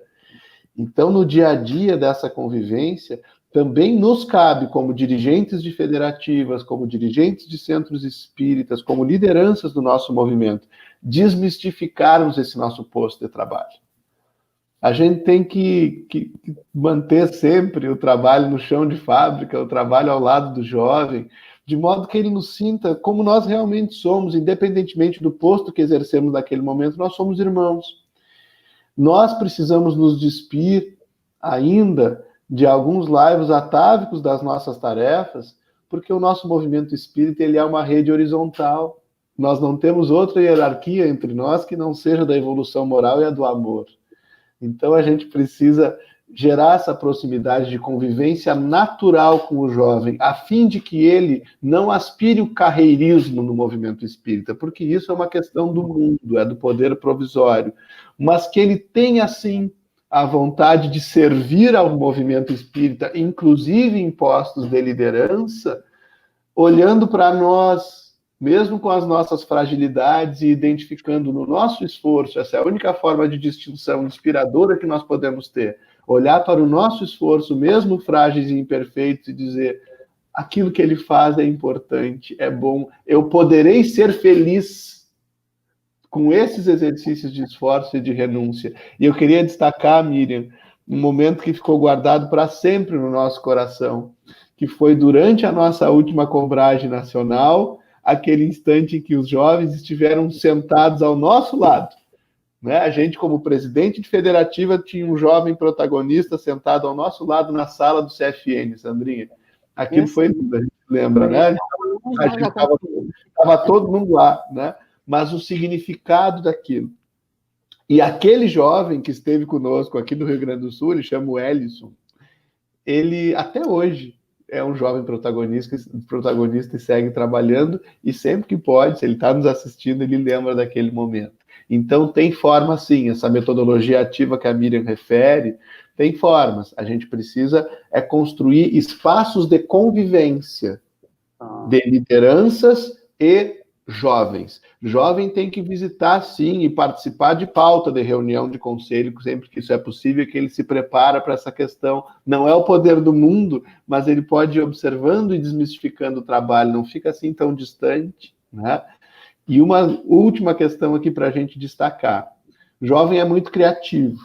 Então, no dia a dia dessa convivência, também nos cabe, como dirigentes de federativas, como dirigentes de centros espíritas, como lideranças do nosso movimento, desmistificarmos esse nosso posto de trabalho. A gente tem que manter sempre o trabalho no chão de fábrica, o trabalho ao lado do jovem, de modo que ele nos sinta como nós realmente somos, independentemente do posto que exercemos naquele momento, nós somos irmãos. Nós precisamos nos despir ainda de alguns laivos atávicos das nossas tarefas, porque o nosso movimento espírita ele é uma rede horizontal. Nós não temos outra hierarquia entre nós que não seja da evolução moral e a do amor. Então a gente precisa gerar essa proximidade de convivência natural com o jovem, a fim de que ele não aspire o carreirismo no movimento espírita, porque isso é uma questão do mundo, é do poder provisório, mas que ele tenha, sim, a vontade de servir ao movimento espírita, inclusive em postos de liderança, olhando para nós, mesmo com as nossas fragilidades e identificando no nosso esforço, essa é a única forma de distinção inspiradora que nós podemos ter, olhar para o nosso esforço, mesmo frágeis e imperfeitos, e dizer, aquilo que ele faz é importante, é bom, eu poderei ser feliz com esses exercícios de esforço e de renúncia. E eu queria destacar, Miriam, um momento que ficou guardado para sempre no nosso coração, que foi durante a nossa última cobragem nacional, aquele instante em que os jovens estiveram sentados ao nosso lado. Né? A gente, como presidente de federativa, tinha um jovem protagonista sentado ao nosso lado na sala do CFN, Sandrinha. Aquilo foi lindo, a gente lembra, né? A gente estava todo mundo lá, né? Mas o significado daquilo. E aquele jovem que esteve conosco aqui do Rio Grande do Sul, ele chama o Ellison, ele até hoje é um jovem protagonista e segue trabalhando, e sempre que pode, se ele está nos assistindo, ele lembra daquele momento. Então tem forma sim, essa metodologia ativa que a Miriam refere, tem formas. A gente precisa construir espaços de convivência de lideranças e jovens. Jovem tem que visitar, sim, e participar de pauta de reunião de conselho, sempre que isso é possível, que ele se prepara para essa questão. Não é o poder do mundo, mas ele pode ir observando e desmistificando o trabalho, não fica assim tão distante, né? E uma última questão aqui para a gente destacar. O jovem é muito criativo,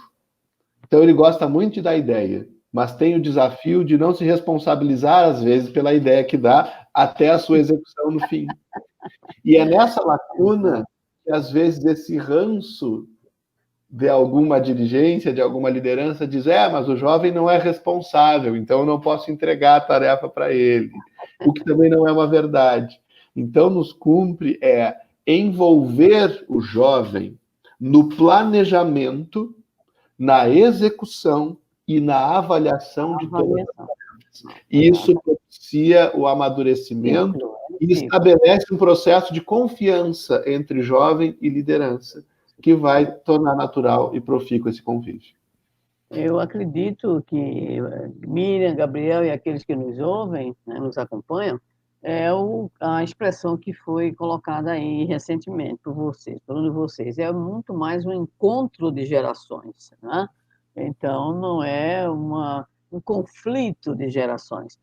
então ele gosta muito de dar ideia, mas tem o desafio de não se responsabilizar, às vezes, pela ideia que dá, até a sua execução no fim. E é nessa lacuna que, às vezes, esse ranço de alguma dirigência, de alguma liderança, diz, mas o jovem não é responsável, então eu não posso entregar a tarefa para ele, o que também não é uma verdade. Então, nos cumpre envolver o jovem no planejamento, na execução e na avaliação de todas as tarefas. Isso propicia o amadurecimento e estabelece um processo de confiança entre jovem e liderança, que vai tornar natural e profícuo esse convívio. Eu acredito que Miriam, Gabriel e aqueles que nos ouvem, né, nos acompanham, a expressão que foi colocada aí recentemente por vocês, por um de vocês. É muito mais um encontro de gerações, né? Então, não é um conflito de gerações.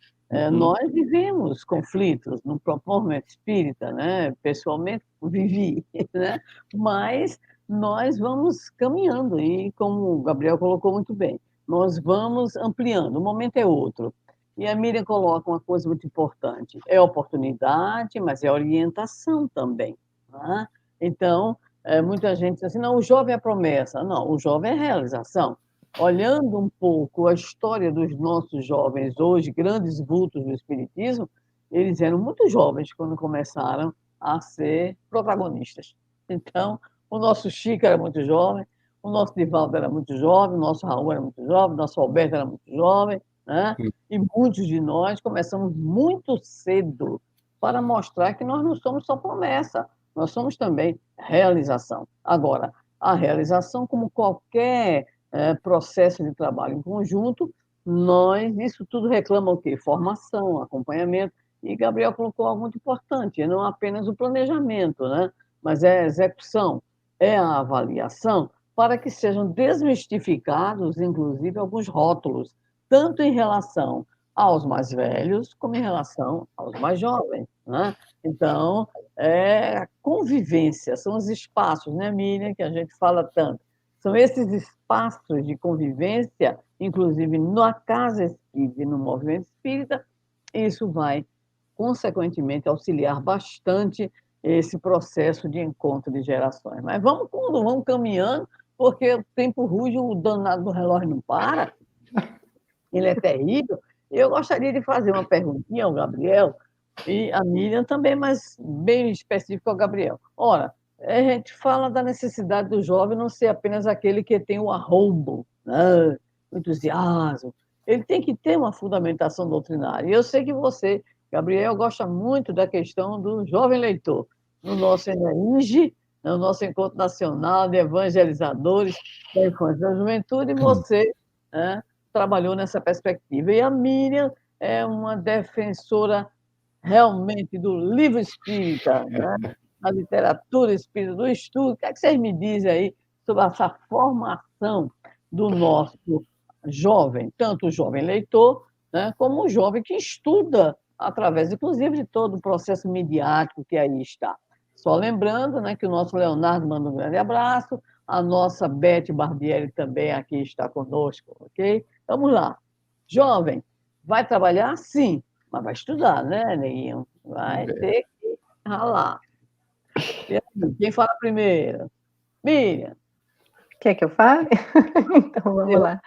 Nós vivemos conflitos no próprio movimento espírita, né? Pessoalmente, vivi, né? Mas nós vamos caminhando e, como o Gabriel colocou muito bem, nós vamos ampliando, o momento é outro. E a Miriam coloca uma coisa muito importante, é oportunidade, mas é orientação também. Né? Então, muita gente diz assim, não, o jovem é promessa. Não, o jovem é realização. Olhando um pouco a história dos nossos jovens hoje, grandes vultos do espiritismo, eles eram muito jovens quando começaram a ser protagonistas. Então, o nosso Chico era muito jovem, o nosso Divaldo era muito jovem, o nosso Raul era muito jovem, o nosso Alberto era muito jovem, né? E muitos de nós começamos muito cedo para mostrar que nós não somos só promessa, nós somos também realização. Agora, a realização, como qualquer processo de trabalho em conjunto, isso tudo reclama o quê? Formação, acompanhamento, e Gabriel colocou algo muito importante, não apenas o planejamento, né? Mas é a execução, é a avaliação, para que sejam desmistificados, inclusive, alguns rótulos, tanto em relação aos mais velhos, como em relação aos mais jovens. Né? Então, a convivência, são os espaços, né, Miriam, que a gente fala tanto. São esses espaços de convivência, inclusive na casa espírita e no movimento espírita, isso vai, consequentemente, auxiliar bastante esse processo de encontro de gerações. Mas vamos caminhando, porque o tempo ruge, o danado do relógio não para, ele é terrível. Eu gostaria de fazer uma perguntinha ao Gabriel, e a Miriam também, mas bem específico ao Gabriel. Ora, a gente fala da necessidade do jovem não ser apenas aquele que tem o arrobo, né? O entusiasmo. Ele tem que ter uma fundamentação doutrinária. E eu sei que você, Gabriel, gosta muito da questão do jovem leitor. No nosso ENEINGE, no nosso Encontro Nacional de Evangelizadores da Infância e da Juventude, você trabalhou nessa perspectiva. E a Miriam é uma defensora realmente do livro espírita, né? Da literatura espírita, do estudo. O que é que vocês me dizem aí sobre essa formação do nosso jovem, tanto o jovem leitor, né, como o jovem que estuda através, inclusive, de todo o processo midiático que aí está. Só lembrando, né, que o nosso Leonardo manda um grande abraço, a nossa Beth Barbieri também aqui está conosco, ok? Vamos lá. Jovem, vai trabalhar? Sim, mas vai estudar, né, Neguinho? Vai ter que Ah lá. E aí, quem fala primeiro? Miriam. Quer que eu fale? Então vamos lá.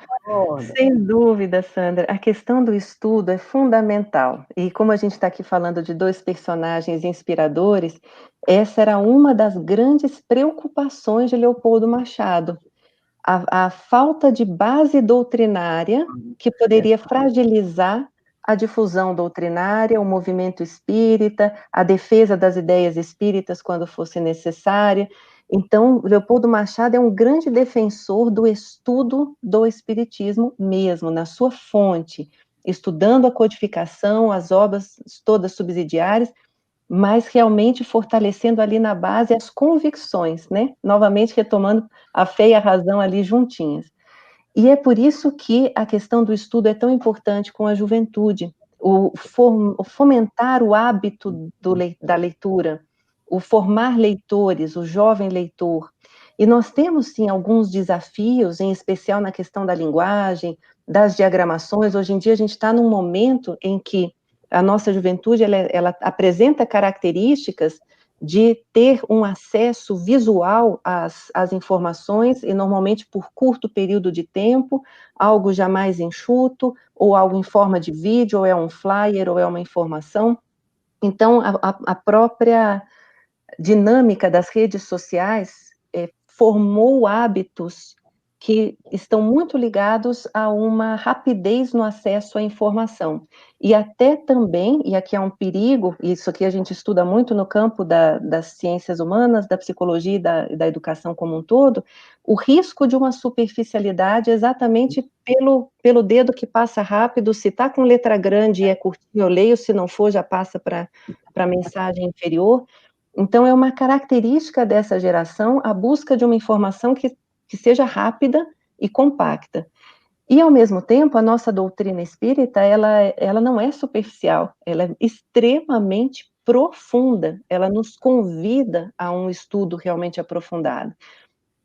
Sem dúvida, Sandra, a questão do estudo é fundamental. E como a gente está aqui falando de dois personagens inspiradores, essa era uma das grandes preocupações de Leopoldo Machado. A falta de base doutrinária que poderia fragilizar a difusão doutrinária, o movimento espírita, a defesa das ideias espíritas quando fosse necessária. Então, Leopoldo Machado é um grande defensor do estudo do espiritismo mesmo, na sua fonte, estudando a codificação, as obras todas subsidiárias, mas realmente fortalecendo ali na base as convicções, né? Novamente retomando a fé e a razão ali juntinhas. E é por isso que a questão do estudo é tão importante com a juventude, o fomentar o hábito da leitura, o formar leitores, o jovem leitor. E nós temos, sim, alguns desafios, em especial na questão da linguagem, das diagramações. Hoje em dia a gente está num momento em que a nossa juventude, ela apresenta características de ter um acesso visual às informações, e normalmente por curto período de tempo, algo já mais enxuto, ou algo em forma de vídeo, ou é um flyer, ou é uma informação. Então, a própria dinâmica das redes sociais formou hábitos que estão muito ligados a uma rapidez no acesso à informação. E até também, e aqui é um perigo, isso aqui a gente estuda muito no campo das ciências humanas, da psicologia e da educação como um todo, o risco de uma superficialidade exatamente pelo dedo que passa rápido, se está com letra grande e é curtinho, eu leio, se não for, já passa para a mensagem inferior. Então, é uma característica dessa geração a busca de uma informação que seja rápida e compacta. E, ao mesmo tempo, a nossa doutrina espírita, ela não é superficial, ela é extremamente profunda, ela nos convida a um estudo realmente aprofundado.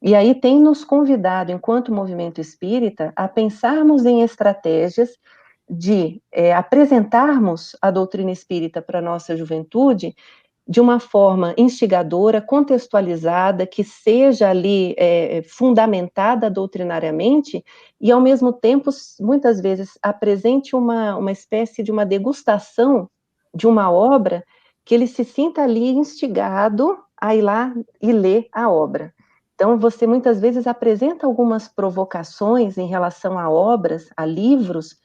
E aí tem nos convidado, enquanto movimento espírita, a pensarmos em estratégias de apresentarmos a doutrina espírita para a nossa juventude de uma forma instigadora, contextualizada, que seja ali fundamentada doutrinariamente, e ao mesmo tempo, muitas vezes, apresente uma espécie de uma degustação de uma obra, que ele se sinta ali instigado a ir lá e ler a obra. Então, você muitas vezes apresenta algumas provocações em relação a obras, a livros,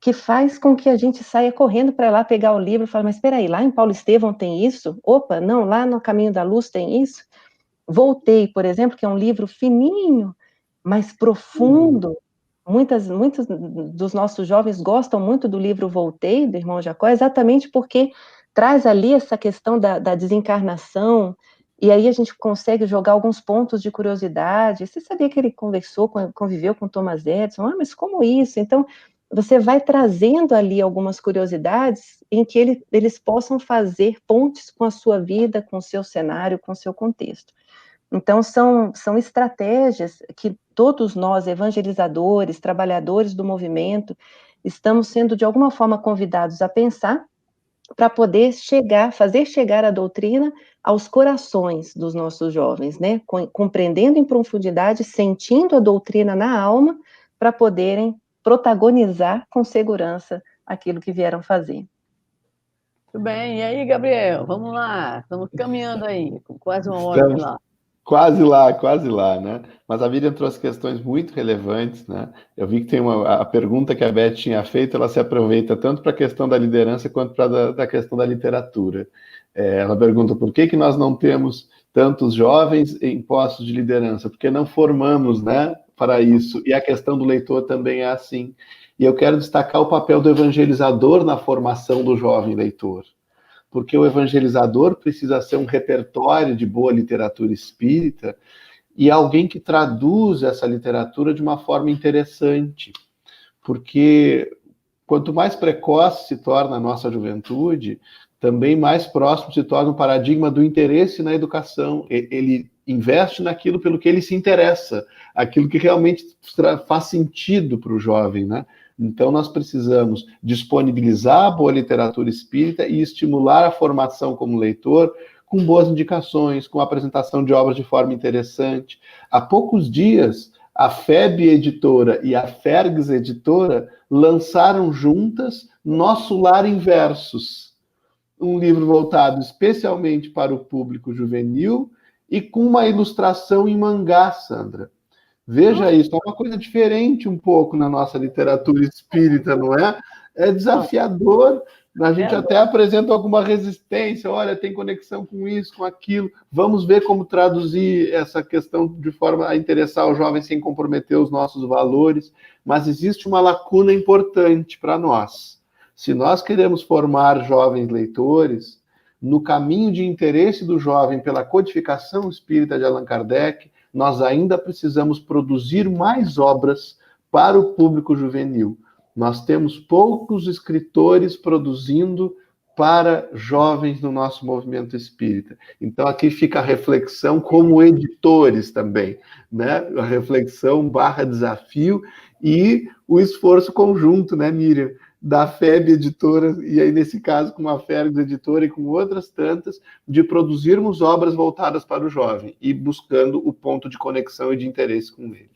que faz com que a gente saia correndo para lá pegar o livro e falar, mas espera aí, lá em Paulo Estevão tem isso? Opa, não, lá no Caminho da Luz tem isso? Voltei, por exemplo, que é um livro fininho, mas profundo. Muitos dos nossos jovens gostam muito do livro Voltei, do irmão Jacó, exatamente porque traz ali essa questão da desencarnação, e aí a gente consegue jogar alguns pontos de curiosidade. Você sabia que ele conviveu com Thomas Edison? Ah, mas como isso? Então, você vai trazendo ali algumas curiosidades em que eles possam fazer pontes com a sua vida, com o seu cenário, com o seu contexto. Então, são estratégias que todos nós, evangelizadores, trabalhadores do movimento, estamos sendo, de alguma forma, convidados a pensar para poder fazer chegar a doutrina aos corações dos nossos jovens, né? Compreendendo em profundidade, sentindo a doutrina na alma, para poderem protagonizar com segurança aquilo que vieram fazer. Muito bem, e aí, Gabriel, vamos lá, estamos caminhando aí, com quase uma hora de lá. Quase lá, né? Mas a Miriam trouxe questões muito relevantes, né? Eu vi que tem a pergunta que a Beth tinha feito, ela se aproveita tanto para a questão da liderança quanto para da questão da literatura. Ela pergunta por que nós não temos tantos jovens em postos de liderança, porque não formamos, né, para isso. E a questão do leitor também é assim. E eu quero destacar o papel do evangelizador na formação do jovem leitor. Porque o evangelizador precisa ser um repertório de boa literatura espírita e alguém que traduz essa literatura de uma forma interessante. Porque quanto mais precoce se torna a nossa juventude, também mais próximo se torna o paradigma do interesse na educação. Ele investe naquilo pelo que ele se interessa, aquilo que realmente faz sentido para o jovem, né? Então, nós precisamos disponibilizar a boa literatura espírita e estimular a formação como leitor com boas indicações, com a apresentação de obras de forma interessante. Há poucos dias, a FEB Editora e a Fergs Editora lançaram juntas Nosso Lar em Versos, um livro voltado especialmente para o público juvenil e com uma ilustração em mangá, Sandra. Veja isso, é uma coisa diferente um pouco na nossa literatura espírita, não é? É desafiador, a gente até apresenta alguma resistência, olha, tem conexão com isso, com aquilo, vamos ver como traduzir essa questão de forma a interessar o jovem sem comprometer os nossos valores, mas existe uma lacuna importante para nós. Se nós queremos formar jovens leitores, no caminho de interesse do jovem pela codificação espírita de Allan Kardec, nós ainda precisamos produzir mais obras para o público juvenil. Nós temos poucos escritores produzindo para jovens no nosso movimento espírita. Então, aqui fica a reflexão como editores também, né? A reflexão / desafio e o esforço conjunto, né, Miriam? Da FEB Editora, e aí nesse caso com a Fergs Editora e com outras tantas, de produzirmos obras voltadas para o jovem e buscando o ponto de conexão e de interesse com ele.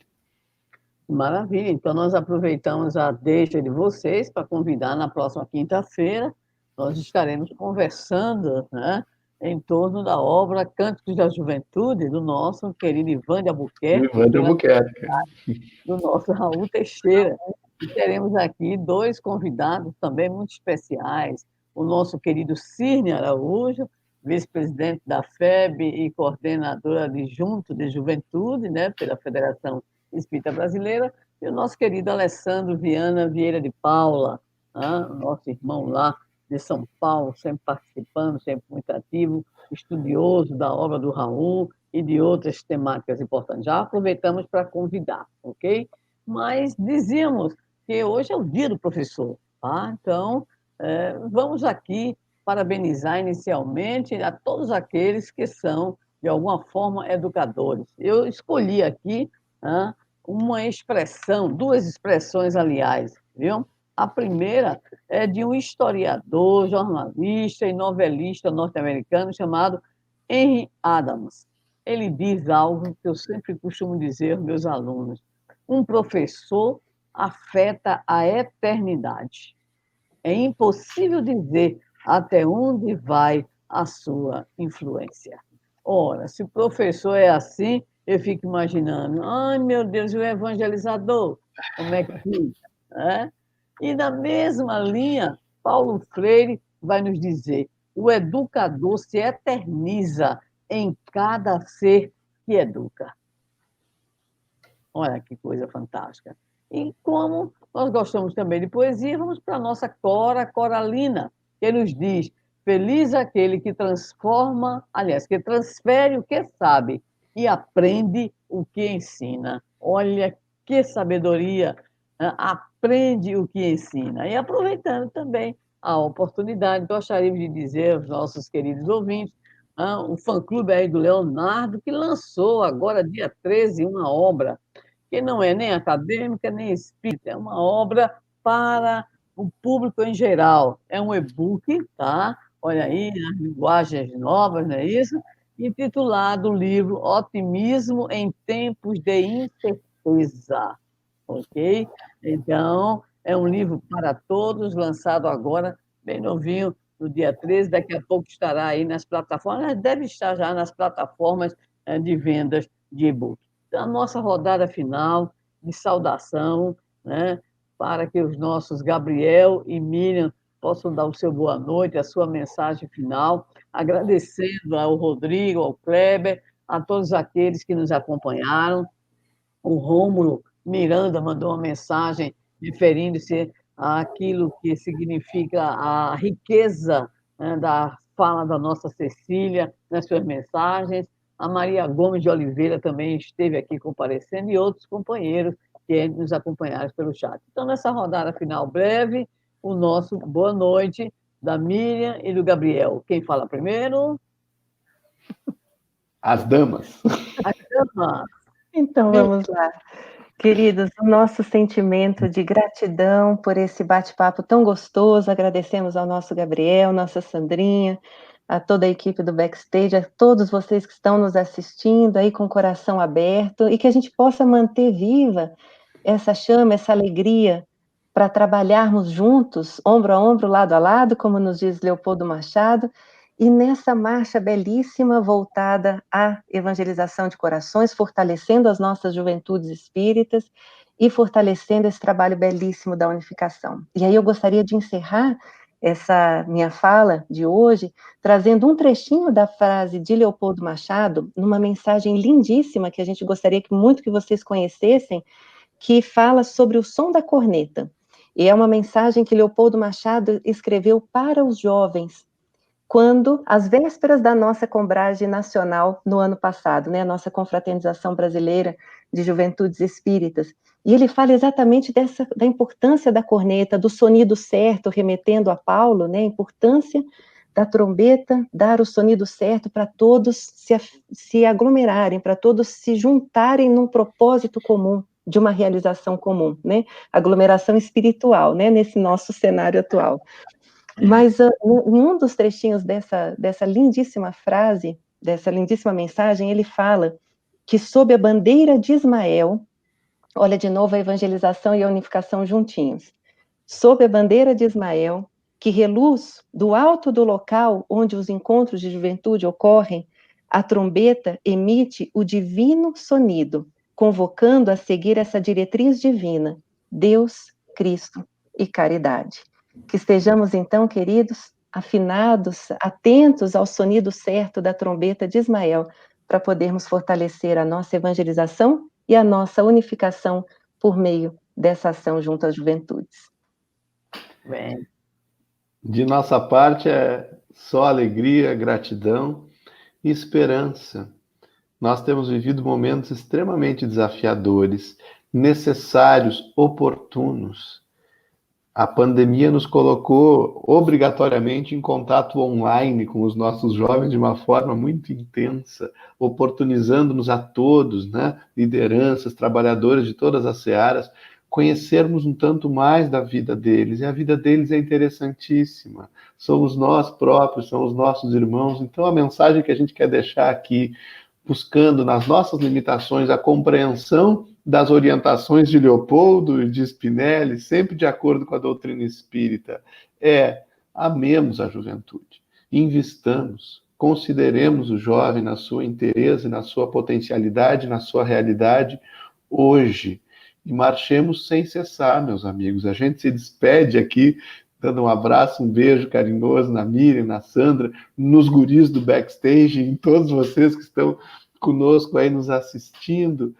Maravilha, então nós aproveitamos a deixa de vocês para convidar na próxima quinta-feira, nós estaremos conversando, né, em torno da obra Cânticos da Juventude, do nosso querido Ivan de Albuquerque, do nosso Raul Teixeira. E teremos aqui 2 convidados também muito especiais, o nosso querido Cirne Araújo, vice-presidente da FEB e coordenador adjunto de juventude, né, pela Federação Espírita Brasileira, e o nosso querido Alessandro Viana Vieira de Paula, né, nosso irmão lá de São Paulo, sempre participando, sempre muito ativo, estudioso da obra do Raul e de outras temáticas importantes. Já aproveitamos para convidar, ok? Mas dizíamos que hoje é o dia do professor, tá? Então, vamos aqui parabenizar inicialmente a todos aqueles que são, de alguma forma, educadores. Eu escolhi aqui uma expressão, 2 expressões, aliás, viu? A primeira é de um historiador, jornalista e novelista norte-americano chamado Henry Adams. Ele diz algo que eu sempre costumo dizer aos meus alunos: um professor afeta a eternidade. É impossível dizer até onde vai a sua influência. Ora, se o professor é assim, eu fico imaginando, ai meu Deus, e o evangelizador, como é que fica? E na mesma linha, Paulo Freire vai nos dizer, o educador se eterniza em cada ser que educa. Olha que coisa fantástica. E como nós gostamos também de poesia, vamos para a nossa Cora Coralina, que nos diz: feliz aquele que transforma, aliás, que transfere o que sabe e aprende o que ensina. Olha que sabedoria, aprende o que ensina. E aproveitando também a oportunidade, gostaríamos de dizer aos nossos queridos ouvintes, o fã-clube aí do Leonardo, que lançou agora, dia 13, uma obra que não é nem acadêmica, nem espírita, é uma obra para o público em geral. É um e-book, tá? Olha aí, as linguagens novas, não é isso? Intitulado o livro Otimismo em Tempos de Incerteza, ok? Então, é um livro para todos, lançado agora, bem novinho, no dia 13, daqui a pouco estará aí nas plataformas, deve estar já nas plataformas de vendas de e-book. A nossa rodada final de saudação, né, para que os nossos Gabriel e Miriam possam dar o seu boa noite, a sua mensagem final, agradecendo ao Rodrigo, ao Kleber, a todos aqueles que nos acompanharam. O Rômulo Miranda mandou uma mensagem referindo-se àquilo que significa a riqueza, né, da fala da nossa Cecília nas suas mensagens. A Maria Gomes de Oliveira também esteve aqui comparecendo e outros companheiros que nos acompanharam pelo chat. Então, nessa rodada final breve, o nosso boa noite da Miriam e do Gabriel. Quem fala primeiro? As damas. As damas. Então, vamos lá. Queridos, o nosso sentimento de gratidão por esse bate-papo tão gostoso, agradecemos ao nosso Gabriel, nossa Sandrinha, a toda a equipe do Backstage, a todos vocês que estão nos assistindo aí com o coração aberto, e que a gente possa manter viva essa chama, essa alegria, para trabalharmos juntos, ombro a ombro, lado a lado, como nos diz Leopoldo Machado, e nessa marcha belíssima voltada à evangelização de corações, fortalecendo as nossas juventudes espíritas e fortalecendo esse trabalho belíssimo da unificação. E aí eu gostaria de encerrar essa minha fala de hoje trazendo um trechinho da frase de Leopoldo Machado, numa mensagem lindíssima que a gente gostaria muito que vocês conhecessem, que fala sobre o som da corneta. E é uma mensagem que Leopoldo Machado escreveu para os jovens, quando, às vésperas da nossa Combrage Nacional no ano passado, né, a nossa Confraternização Brasileira de Juventudes Espíritas, e ele fala exatamente da importância da corneta, do sonido certo, remetendo a Paulo, né, a importância da trombeta, dar o sonido certo para todos se aglomerarem, para todos se juntarem num propósito comum, de uma realização comum, né, aglomeração espiritual, né, nesse nosso cenário atual. Mas em um dos trechinhos dessa lindíssima frase, dessa lindíssima mensagem, ele fala que sob a bandeira de Ismael, olha de novo a evangelização e a unificação juntinhos, sob a bandeira de Ismael, que reluz do alto do local onde os encontros de juventude ocorrem, a trombeta emite o divino sonido, convocando a seguir essa diretriz divina, Deus, Cristo e caridade. Que estejamos, então, queridos, afinados, atentos ao sonido certo da trombeta de Ismael, para podermos fortalecer a nossa evangelização e a nossa unificação por meio dessa ação junto às juventudes. Bem. De nossa parte é só alegria, gratidão e esperança. Nós temos vivido momentos extremamente desafiadores, necessários, oportunos. A pandemia nos colocou obrigatoriamente em contato online com os nossos jovens de uma forma muito intensa, oportunizando-nos a todos, né, lideranças, trabalhadores de todas as searas, conhecermos um tanto mais da vida deles. E a vida deles é interessantíssima. Somos nós próprios, são os nossos irmãos. Então a mensagem que a gente quer deixar aqui, buscando nas nossas limitações a compreensão das orientações de Leopoldo e de Spinelli, sempre de acordo com a doutrina espírita, amemos a juventude, investamos, consideremos o jovem na sua inteireza, na sua potencialidade, na sua realidade hoje, e marchemos sem cessar, meus amigos. A gente se despede aqui, dando um abraço, um beijo carinhoso na Miriam, na Sandra, nos guris do Backstage, em todos vocês que estão conosco aí nos assistindo,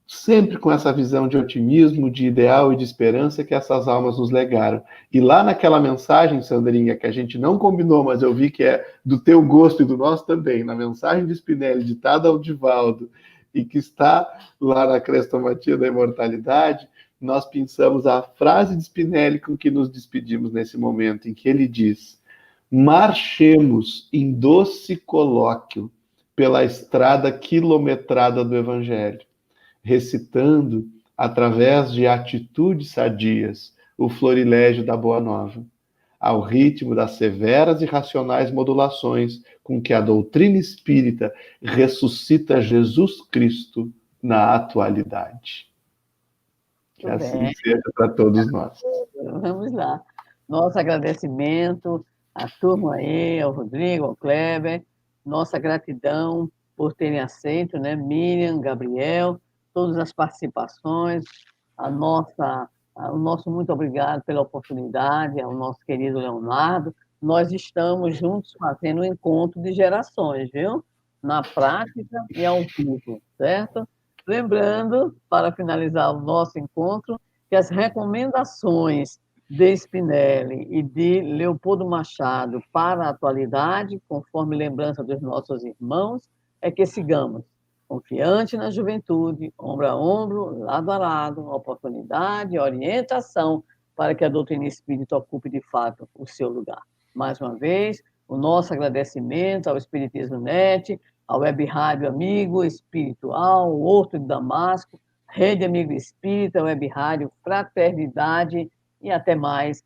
sempre com essa visão de otimismo, de ideal e de esperança que essas almas nos legaram. E lá naquela mensagem, Sandrinha, que a gente não combinou, mas eu vi que é do teu gosto e do nosso também, na mensagem de Spinelli, ditada ao Divaldo, e que está lá na Crestomatia da Imortalidade, nós pensamos a frase de Spinelli com que nos despedimos nesse momento, em que ele diz: marchemos em doce colóquio pela estrada quilometrada do Evangelho, recitando, através de atitudes sadias, o florilégio da Boa Nova, ao ritmo das severas e racionais modulações com que a doutrina espírita ressuscita Jesus Cristo na atualidade. Que assim seja para todos nós. Vamos lá. Nosso agradecimento à turma aí, ao Rodrigo, ao Kleber, nossa gratidão por terem aceito, né, Miriam, Gabriel, todas as participações, o nosso muito obrigado pela oportunidade, ao nosso querido Leonardo. Nós estamos juntos fazendo um encontro de gerações, viu? Na prática e ao vivo, certo? Lembrando, para finalizar o nosso encontro, que as recomendações de Spinelli e de Leopoldo Machado para a atualidade, conforme lembrança dos nossos irmãos, é que sigamos confiante na juventude, ombro a ombro, lado a lado, oportunidade, orientação para que a doutrina espírita ocupe de fato o seu lugar. Mais uma vez, o nosso agradecimento ao Espiritismo Net, ao Web Rádio Amigo Espiritual, o Horto de Damasco, Rede Amigo Espírita, Web Rádio Fraternidade, e até mais.